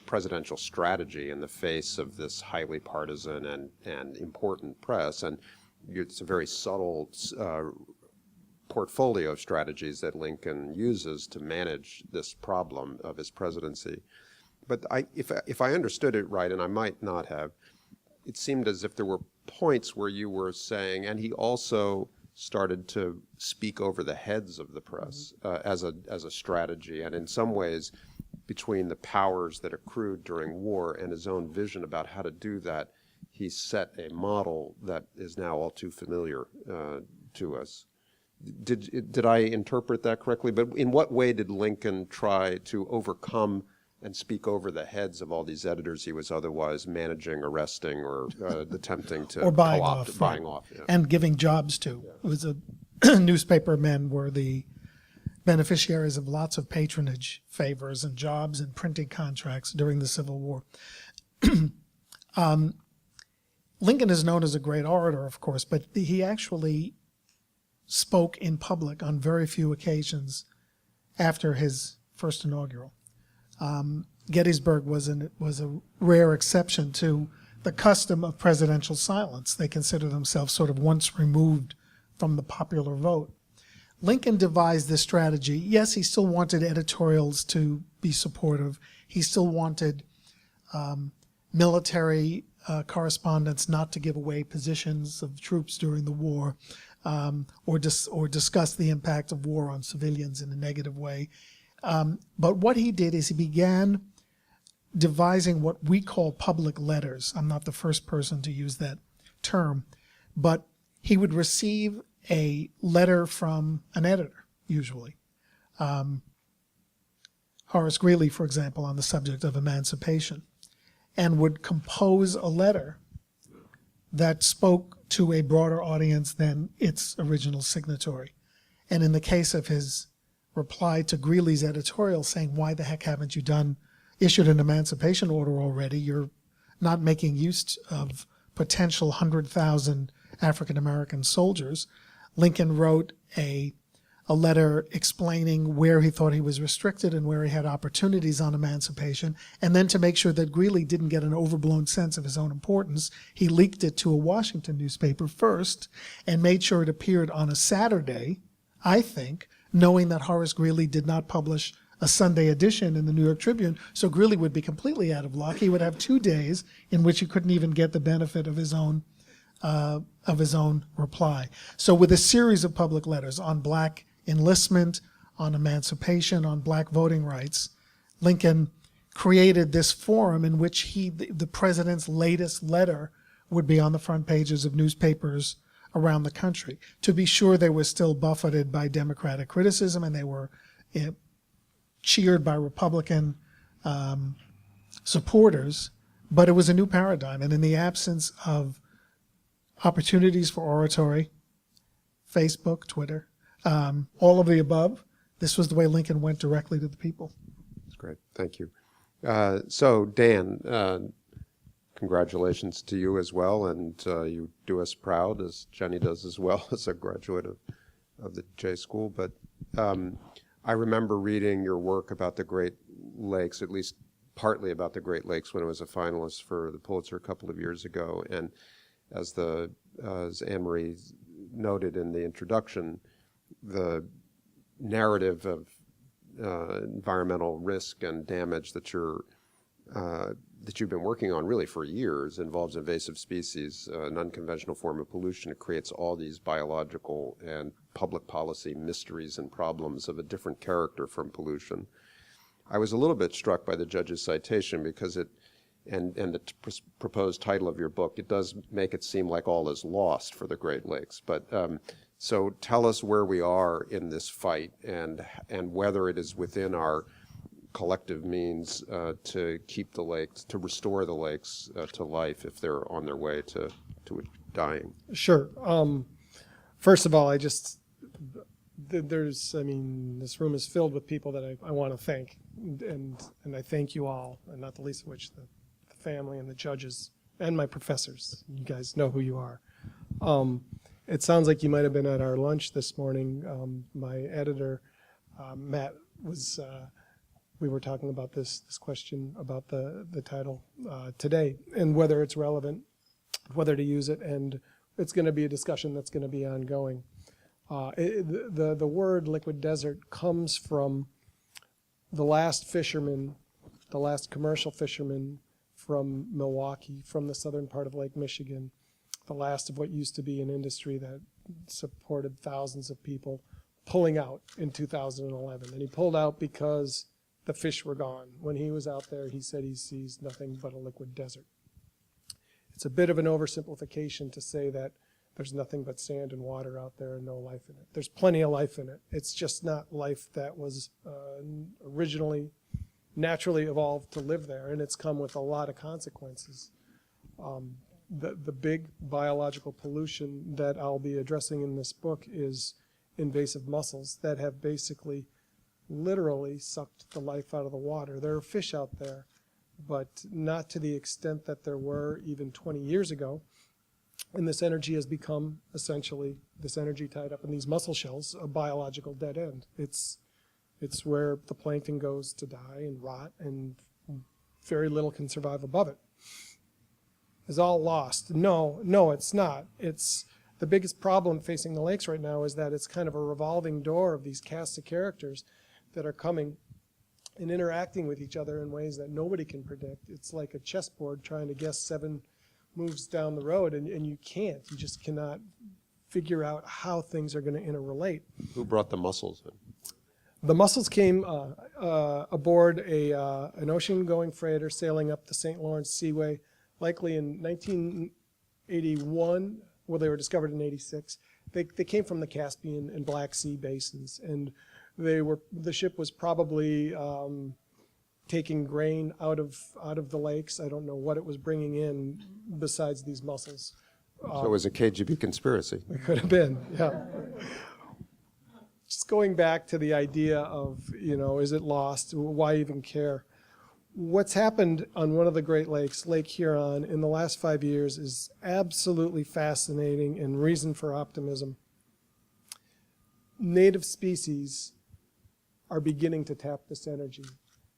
presidential strategy in the face of this highly partisan and important press. And it's a very subtle portfolio of strategies that Lincoln uses to manage this problem of his presidency. But if I understood it right, and I might not have, it seemed as if there were points where you were saying, and he also started to speak over the heads of the press as a strategy, and in some ways, between the powers that accrued during war and his own vision about how to do that, he set a model that is now all too familiar to us. Did I interpret that correctly? But in what way did Lincoln try to overcome and speak over the heads of all these editors he was otherwise managing, arresting, or attempting to Or buying co-opt, off. buying right. off? Yeah. And giving jobs to. It was newspaper men were the beneficiaries of lots of patronage favors and jobs and printing contracts during the Civil War. Lincoln is known as a great orator, of course, but he actually spoke in public on very few occasions after his first inaugural. Gettysburg was a rare exception to the custom of presidential silence. They consider themselves sort of once removed from the popular vote. Lincoln devised this strategy. Yes, he still wanted editorials to be supportive. He still wanted military correspondents not to give away positions of troops during the war. or discuss the impact of war on civilians in a negative way. But what he did is he began devising what we call public letters. I'm not the first person to use that term, but he would receive a letter from an editor, usually. Horace Greeley, for example, on the subject of emancipation, and would compose a letter that spoke to a broader audience than its original signatory. And in the case of his reply to Greeley's editorial saying, why the heck haven't you issued an emancipation order already? You're not making use of potential 100,000 African-American soldiers. Lincoln wrote a letter explaining where he thought he was restricted and where he had opportunities on emancipation. And then to make sure that Greeley didn't get an overblown sense of his own importance, he leaked it to a Washington newspaper first and made sure it appeared on a Saturday, I think, knowing that Horace Greeley did not publish a Sunday edition in the New York Tribune, so Greeley would be completely out of luck. He would have 2 days in which he couldn't even get the benefit of his own reply. So with a series of public letters on black enlistment, on emancipation, on black voting rights, Lincoln created this forum in which the president's latest letter would be on the front pages of newspapers around the country. To be sure, they were still buffeted by Democratic criticism, and they were cheered by Republican supporters, but it was a new paradigm. And in the absence of opportunities for oratory, Facebook, Twitter, all of the above, this was the way Lincoln went directly to the people. That's great. Thank you. So, Dan, congratulations to you as well, and you do us proud, as Jenny does as well, as a graduate of the J School. But I remember reading your work about the Great Lakes, at least partly about the Great Lakes, when I was a finalist for the Pulitzer a couple of years ago. And as Anne-Marie noted in the introduction, the narrative of environmental risk and damage that you've been working on really for years involves invasive species, an unconventional form of pollution. It creates all these biological and public policy mysteries and problems of a different character from pollution. I was a little bit struck by the judge's citation because and the proposed title of your book, it does make it seem like all is lost for the Great Lakes. But so tell us where we are in this fight and whether it is within our collective means to keep the lakes, to restore the lakes to life if they're on their way to dying. Sure. First of all, this room is filled with people that I want to thank, and I thank you all, and not the least of which the family and the judges and my professors. You guys know who you are. It sounds like you might have been at our lunch this morning. My editor, Matt, we were talking about this question about the title today and whether it's relevant, whether to use it, and it's going to be a discussion that's going to be ongoing. The word liquid desert comes from the last commercial fisherman from Milwaukee, from the southern part of Lake Michigan, the last of what used to be an industry that supported thousands of people, pulling out in 2011. And he pulled out because the fish were gone. When he was out there, he said he sees nothing but a liquid desert. It's a bit of an oversimplification to say that there's nothing but sand and water out there and no life in it. There's plenty of life in it. It's just not life that was originally naturally evolved to live there, and it's come with a lot of consequences. The big biological pollution that I'll be addressing in this book is invasive mussels that have basically literally sucked the life out of the water. There are fish out there, but not to the extent that there were even 20 years ago. And this energy has become essentially, this energy tied up in these mussel shells, a biological dead end. It's where the plankton goes to die and rot, and very little can survive above it. It's all lost. No, it's not. It's the biggest problem facing the lakes right now is that it's kind of a revolving door of these cast of characters that are coming and interacting with each other in ways that nobody can predict. It's like a chessboard trying to guess 7 moves down the road, and you can't. You just cannot figure out how things are going to interrelate. Who brought the mussels in? The mussels came aboard an ocean-going freighter sailing up the St. Lawrence Seaway, likely in 1981. Well, they were discovered in 86. They came from the Caspian and Black Sea basins, and the ship was probably taking grain out of the lakes. I don't know what it was bringing in besides these mussels. So it was a KGB conspiracy. It could have been, yeah. Just going back to the idea of, is it lost? Why even care? What's happened on one of the Great Lakes, Lake Huron, in the last 5 years is absolutely fascinating and reason for optimism. Native species are beginning to tap this energy,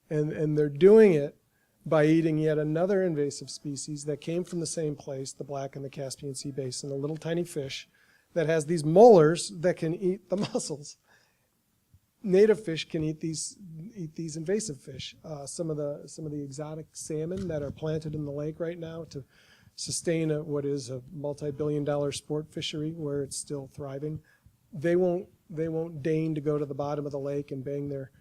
and they're doing it by eating yet another invasive species that came from the same place, the Black and the Caspian Sea Basin, a little tiny fish that has these molars that can eat the mussels. Native fish can eat these invasive fish. Some of the exotic salmon that are planted in the lake right now to sustain what is a multi-billion-dollar sport fishery where it's still thriving, they won't deign to go to the bottom of the lake and bang their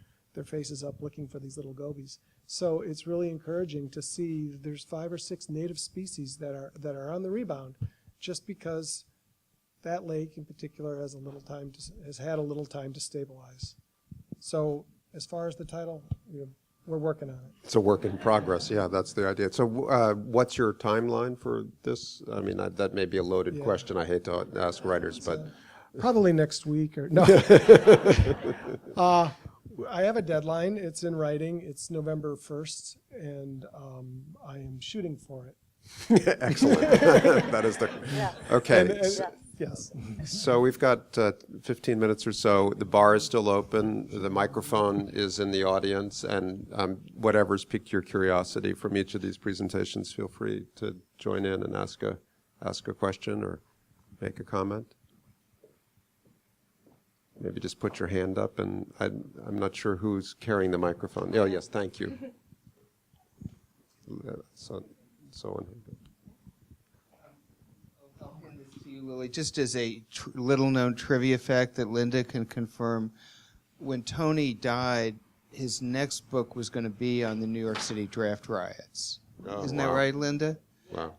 faces up looking for these little gobies. So it's really encouraging to see there's 5 or 6 native species that are on the rebound, just because that lake in particular has had a little time to stabilize. So as far as the title, we're working on it. It's a work in progress. Yeah, that's the idea. So what's your timeline for this? I mean, that may be a loaded question. I hate to ask writers, but Probably next week or no. I have a deadline. It's in writing. It's November 1st, and I am shooting for it. excellent. That is the okay. Yes. So we've got 15 minutes or so. The bar is still open. The microphone is in the audience, and whatever's piqued your curiosity from each of these presentations, feel free to join in and ask a question or make a comment. Maybe just put your hand up, and I'm not sure who's carrying the microphone. Oh, yes, thank you. So on. I'll hand this to you, Lily, just as a little-known trivia fact that Linda can confirm. When Tony died, his next book was going to be on the New York City draft riots. Oh, Isn't wow. that right, Linda? Wow.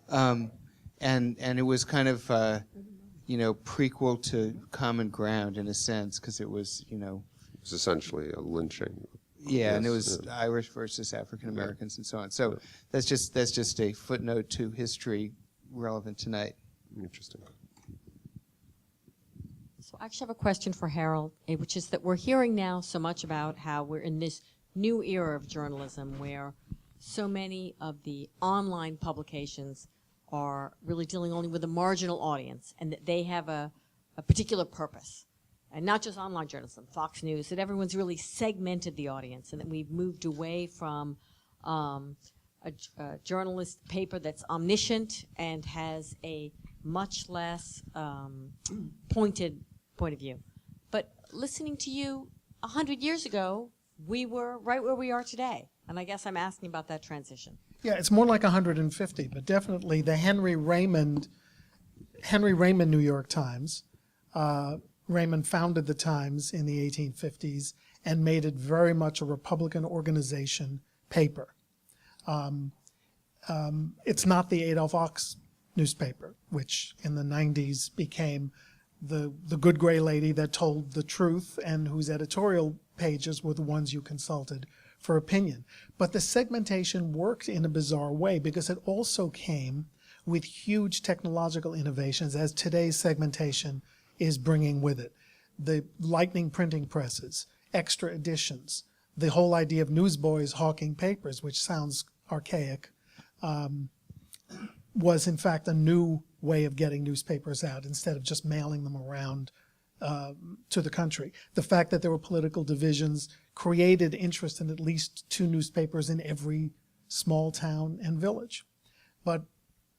And it was kind of prequel to Common Ground in a sense, because it was It's essentially a lynching. yeah, and it Yes, was Irish versus African Americans and so on. So that's just a footnote to history relevant tonight. Interesting. So I actually have a question for Harold, which is that we're hearing now so much about how we're in this new era of journalism where so many of the online publications are really dealing only with a marginal audience, and that they have a particular purpose. And not just online journalism, Fox News, that everyone's really segmented the audience, and that we've moved away from a journalist paper that's omniscient and has a much less pointed point of view. But listening to you 100 years ago, we were right where we are today. And I guess I'm asking about that transition. Yeah, it's more like 150, but definitely the Henry Raymond New York Times. Raymond founded the Times in the 1850s and made it very much a Republican organization paper. It's not the Adolph Ox newspaper, which in the 90s became the good gray lady that told the truth and whose editorial pages were the ones you consulted for opinion. But the segmentation worked in a bizarre way because it also came with huge technological innovations, as today's segmentation is bringing with it. The lightning printing presses, extra editions, the whole idea of newsboys hawking papers, which sounds archaic, was in fact a new way of getting newspapers out instead of just mailing them around to the country. The fact that there were political divisions created interest in at least 2 newspapers in every small town and village. But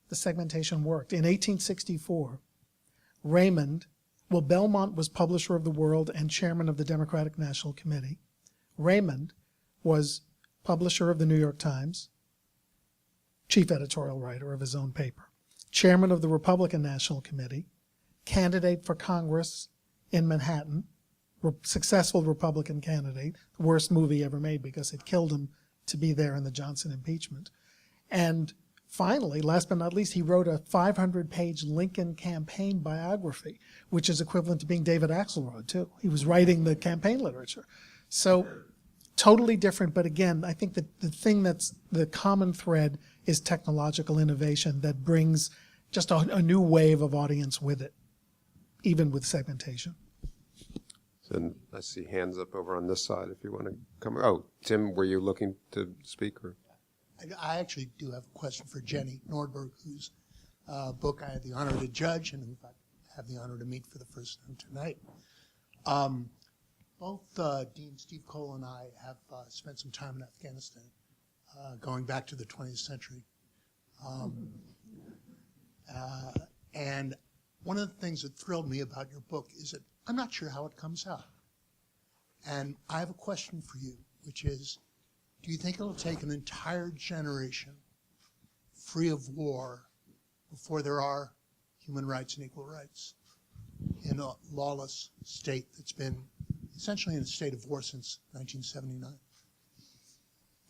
the segmentation worked. In 1864, Belmont was publisher of the World and chairman of the Democratic National Committee. Raymond was publisher of the New York Times, chief editorial writer of his own paper, chairman of the Republican National Committee, candidate for Congress in Manhattan, successful Republican candidate, the worst movie ever made because it killed him to be there in the Johnson impeachment. And finally, last but not least, he wrote a 500-page Lincoln campaign biography, which is equivalent to being David Axelrod, too. He was writing the campaign literature. So totally different, but again, I think that the thing that's the common thread is technological innovation that brings just a new wave of audience with it, even with segmentation. And I see hands up over on this side if you want to come. Oh, Tim, were you looking to speak? Or? I actually do have a question for Jenny Nordberg, whose book I had the honor to judge and who I have the honor to meet for the first time tonight. Both Dean Steve Coll and I have spent some time in Afghanistan, going back to the 20th century. And one of the things that thrilled me about your book is that I'm not sure how it comes out. And I have a question for you, which is, do you think it'll take an entire generation free of war before there are human rights and equal rights in a lawless state that's been essentially in a state of war since 1979?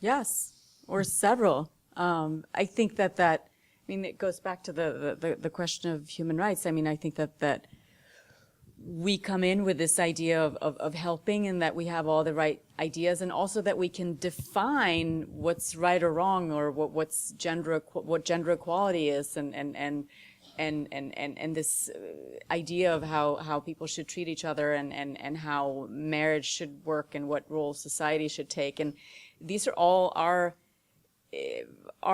Yes, or several. I think that it goes back to the question of human rights. I mean, I think that we come in with this idea of helping, and that we have all the right ideas, and also that we can define what's right or wrong, or what gender equality is, and this idea of how people should treat each other, and how marriage should work, and what role society should take. And these are all our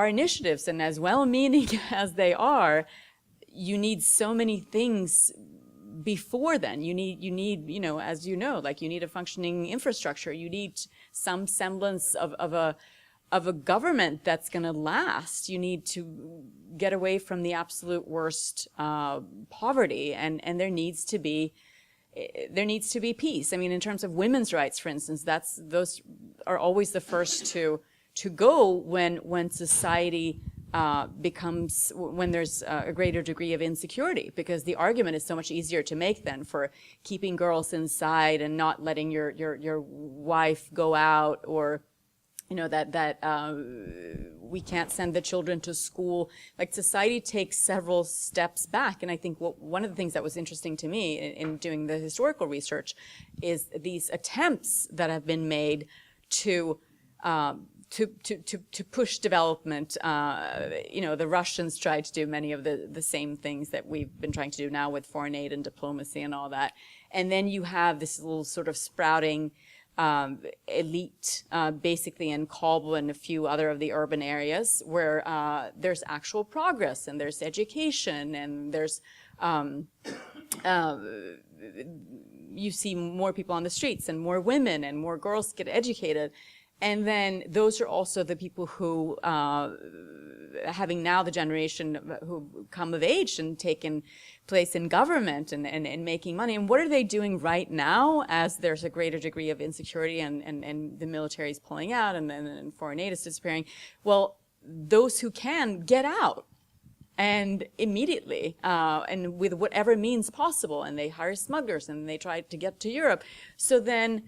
initiatives, and as well-meaning as they are, you need so many things before then. You need, as you know, like you need a functioning infrastructure. You need some semblance of a government that's going to last. You need to get away from the absolute worst poverty, and there needs to be peace. I mean, in terms of women's rights, for instance, those are always the first to go when society when there's a greater degree of insecurity, because the argument is so much easier to make then for keeping girls inside and not letting your wife go out, or that we can't send the children to school. Like, society takes several steps back, and I think one of the things that was interesting to me in doing the historical research is these attempts that have been made to push development. The Russians tried to do many of the same things that we've been trying to do now with foreign aid and diplomacy and all that. And then you have this little sort of sprouting elite, basically in Coll and a few other of the urban areas, where there's actual progress, and there's education, and there's you see more people on the streets, and more women, and more girls get educated. And then those are also the people who, having now the generation who come of age and taken place in government and making money. And what are they doing right now as there's a greater degree of insecurity and the military is pulling out and foreign aid is disappearing? Well, those who can get out, and immediately, and with whatever means possible, and they hire smugglers and they try to get to Europe. So then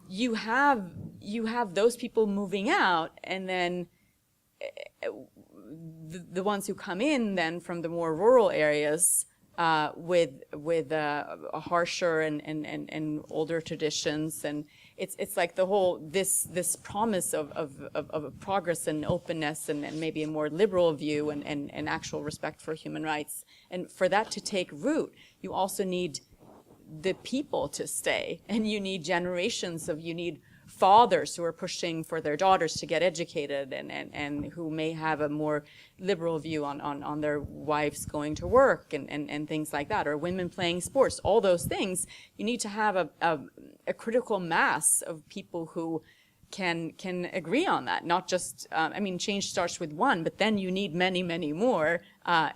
you have those people moving out, and then the ones who come in then from the more rural areas with harsher and older traditions, and it's like the whole this promise of progress and openness and maybe a more liberal view and actual respect for human rights. And for that to take root, you also need the people to stay, and you need you need fathers who are pushing for their daughters to get educated and who may have a more liberal view on their wives going to work and things like that, or women playing sports. All those things, you need to have a critical mass of people who can agree on that. Not just, change starts with one, but then you need many, many more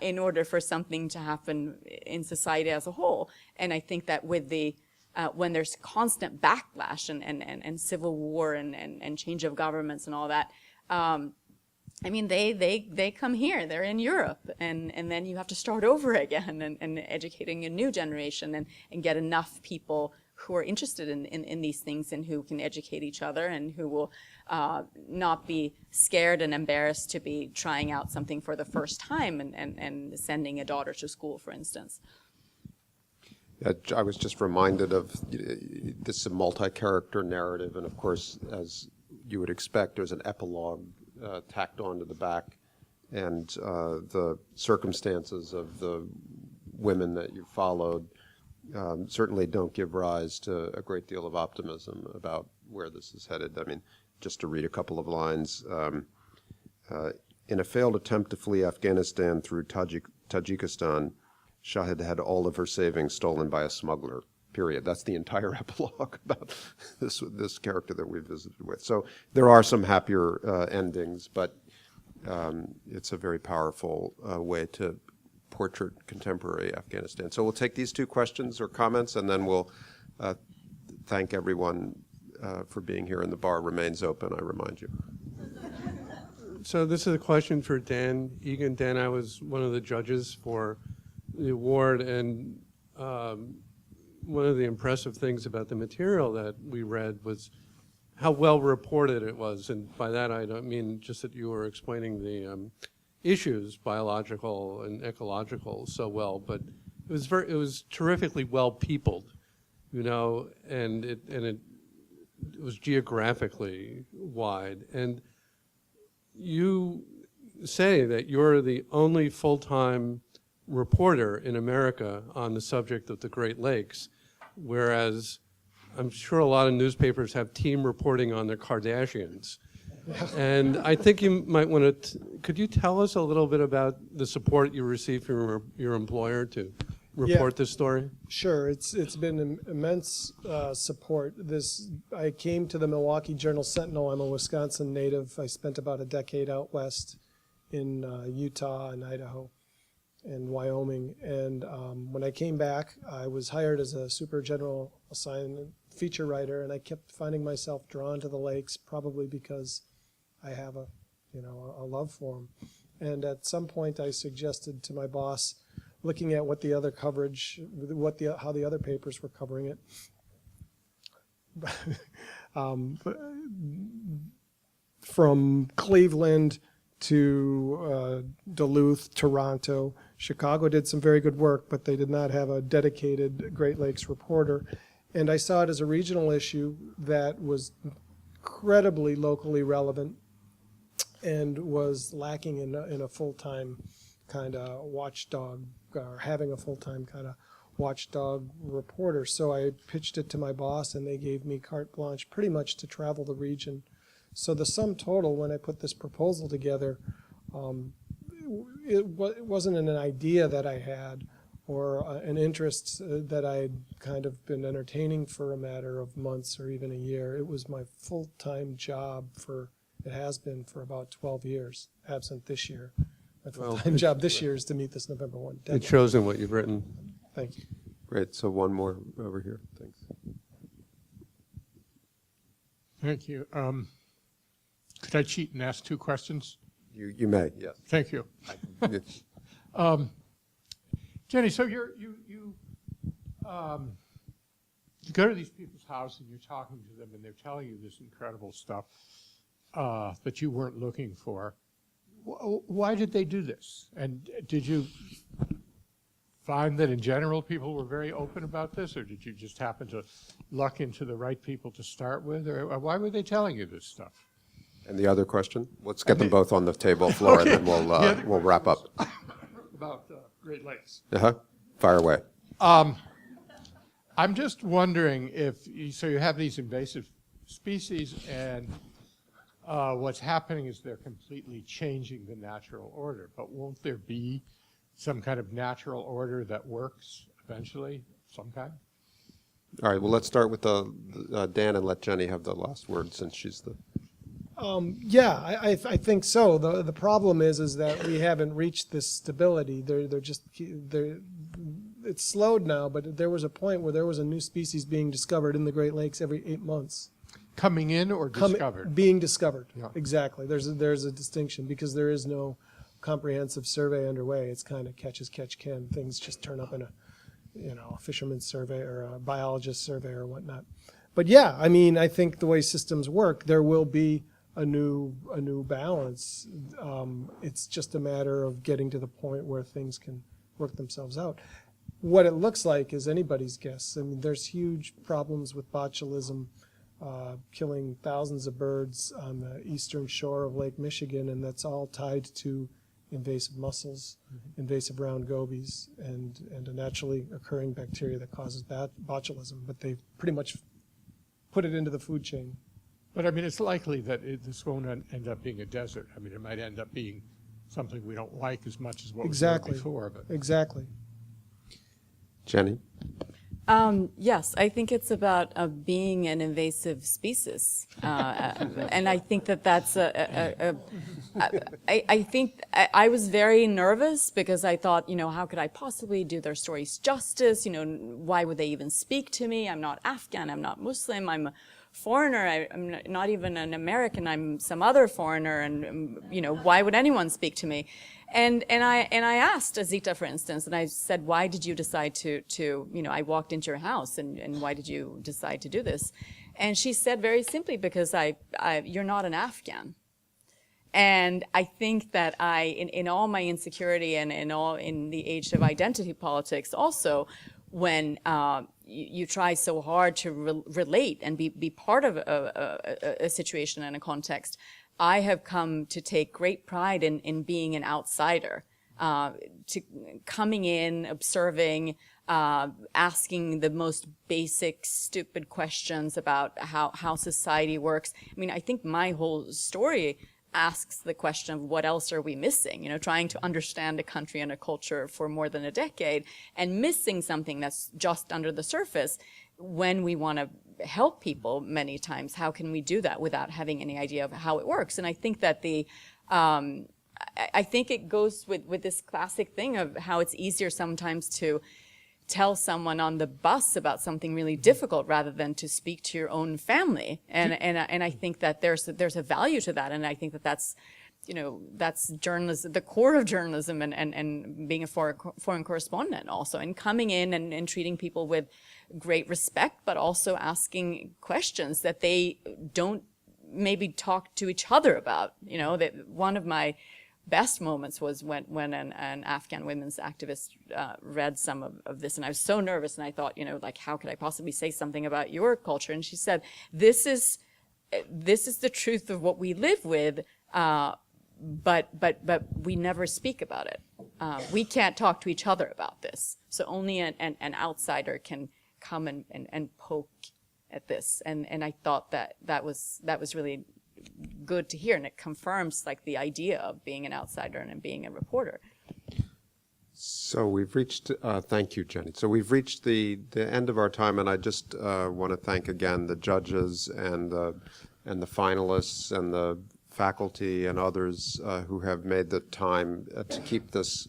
in order for something to happen in society as a whole. And I think that with when there's constant backlash and civil war and change of governments and all that, I mean, they come here, they're in Europe, and then you have to start over again and educating a new generation and get enough people who are interested in these things and who can educate each other and who will not be scared and embarrassed to be trying out something for the first time and sending a daughter to school, for instance. I was just reminded of this is a multi-character narrative, and of course, as you would expect, there's an epilogue tacked on to the back, and the circumstances of the women that you followed certainly don't give rise to a great deal of optimism about where this is headed. I mean, just to read a couple of lines, in a failed attempt to flee Afghanistan through Tajikistan, Shahid had all of her savings stolen by a smuggler, period. That's the entire epilogue about this character that we visited with. So there are some happier endings, but it's a very powerful way to portrait contemporary Afghanistan. So we'll take these two questions or comments, and then we'll thank everyone for being here, and the bar remains open, I remind you. So this is a question for Dan Eagan. Dan, I was one of the judges for the award, and one of the impressive things about the material that we read was how well reported it was. And by that I don't mean just that you were explaining the issues, biological and ecological, so well, but it was terrifically well peopled, you know, and it was geographically wide. And you say that you're the only full-time reporter in America on the subject of the Great Lakes, whereas I'm sure a lot of newspapers have team reporting on the Kardashians. And I think you might want to, could you tell us a little bit about the support you received from your employer to report this story? Sure, it's been immense support. I came to the Milwaukee Journal Sentinel. I'm a Wisconsin native. I spent about a decade out west in Utah and Idaho and Wyoming. And when I came back, I was hired as a super general assignment feature writer, and I kept finding myself drawn to the lakes, probably because I have a love for them. And at some point, I suggested to my boss, looking at what the other coverage, how the other papers were covering it, from Cleveland to Duluth, Toronto. Chicago did some very good work, but they did not have a dedicated Great Lakes reporter. And I saw it as a regional issue that was incredibly locally relevant and was lacking in a full-time kind of watchdog, or having a full-time kind of watchdog reporter. So I pitched it to my boss, and they gave me carte blanche pretty much to travel the region. So the sum total, when I put this proposal together, it wasn't an idea that I had or an interest that I'd kind of been entertaining for a matter of months or even a year. It was my full-time job it has been for about 12 years, absent this year. My full-time job this year is to meet this November 1 deadline. It shows in what you've written. Thank you. Great, so one more over here, thanks. Thank you. Could I cheat and ask two questions? You may, yes. Thank you. Jenny, so you go to these people's house and you're talking to them and they're telling you this incredible stuff that you weren't looking for. Why did they do this? And did you find that in general people were very open about this, or did you just happen to luck into the right people to start with, or why were they telling you this stuff? And the other question? Let's get them both on the table floor, Okay. and then we'll wrap up. About Great Lakes. Fire away. I'm just wondering so you have these invasive species, and what's happening is they're completely changing the natural order, but won't there be some kind of natural order that works eventually, some kind? All right, well, let's start with Dan and let Jenny have the last word, since she's the... Yeah, I think so. The problem is that we haven't reached this stability. It's slowed now, but there was a point where there was a new species being discovered in the Great Lakes every 8 months. Coming in or discovered? Being discovered, Yeah. exactly. There's a distinction because there is no comprehensive survey underway. It's kind of catch as catch can. Things just turn up in a fisherman's survey or a biologist survey or whatnot. But yeah, I mean, I think the way systems work, there will be a new balance. It's just a matter of getting to the point where things can work themselves out. What it looks like is anybody's guess. I mean, there's huge problems with botulism, killing thousands of birds on the eastern shore of Lake Michigan, and that's all tied to invasive mussels, invasive round gobies, and a naturally occurring bacteria that causes botulism. But they've pretty much put it into the food chain. But I mean, it's likely that this won't end up being a desert. I mean, it might end up being something we don't like as much as what was there before. But Exactly. Jenny? Yes, I think it's about being an invasive species, and I think that's I think I was very nervous because I thought, how could I possibly do their stories justice? Why would they even speak to me? I'm not Afghan. I'm not Muslim. I'm a foreigner. I'm not even an American. I'm some other foreigner, and why would anyone speak to me? And I asked Azita, for instance, and I said, why did you decide to I walked into your house, and why did you decide to do this? And she said very simply, because you're not an Afghan. And I think that in all my insecurity and in the age of identity politics also, when you try so hard to relate and be part of a situation and a context, I have come to take great pride in being an outsider, to coming in, observing, asking the most basic, stupid questions about how society works. I mean, I think my whole story asks the question of what else are we missing, trying to understand a country and a culture for more than a decade and missing something that's just under the surface. When we want to help people many times, how can we do that without having any idea of how it works? And I think that I think it goes with this classic thing of how it's easier sometimes to tell someone on the bus about something really difficult rather than to speak to your own family. And I think that there's a value to that. And I think that's journalism, the core of journalism, and being a foreign correspondent also, and coming in and treating people with great respect, but also asking questions that they don't maybe talk to each other about. That one of my best moments was when an Afghan women's activist read some of this, and I was so nervous, and I thought, how could I possibly say something about your culture? And she said, this is the truth of what we live with, but we never speak about it. We can't talk to each other about this. So only an outsider can come and poke at this. And I thought that was really good to hear, and it confirms the idea of being an outsider and being a reporter. So we've reached, thank you, Jenny. So we've reached the end of our time, and I just want to thank again the judges and the finalists and the faculty and others who have made the time to keep this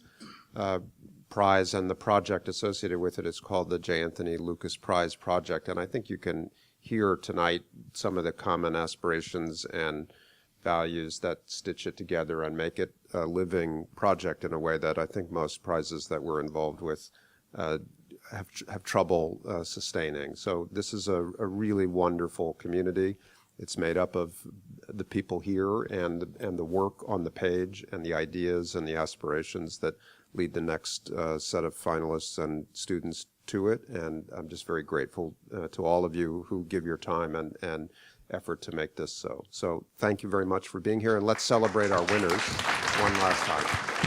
prize and the project associated with it. It's called the J. Anthony Lukas Prize Project, and I think you can hear tonight some of the common aspirations and values that stitch it together and make it a living project in a way that I think most prizes that we're involved with have trouble sustaining. So this is a really wonderful community. It's made up of the people here and the work on the page and the ideas and the aspirations that lead the next set of finalists and students to it. And I'm just very grateful to all of you who give your time and effort to make this so. So thank you very much for being here, and let's celebrate our winners one last time.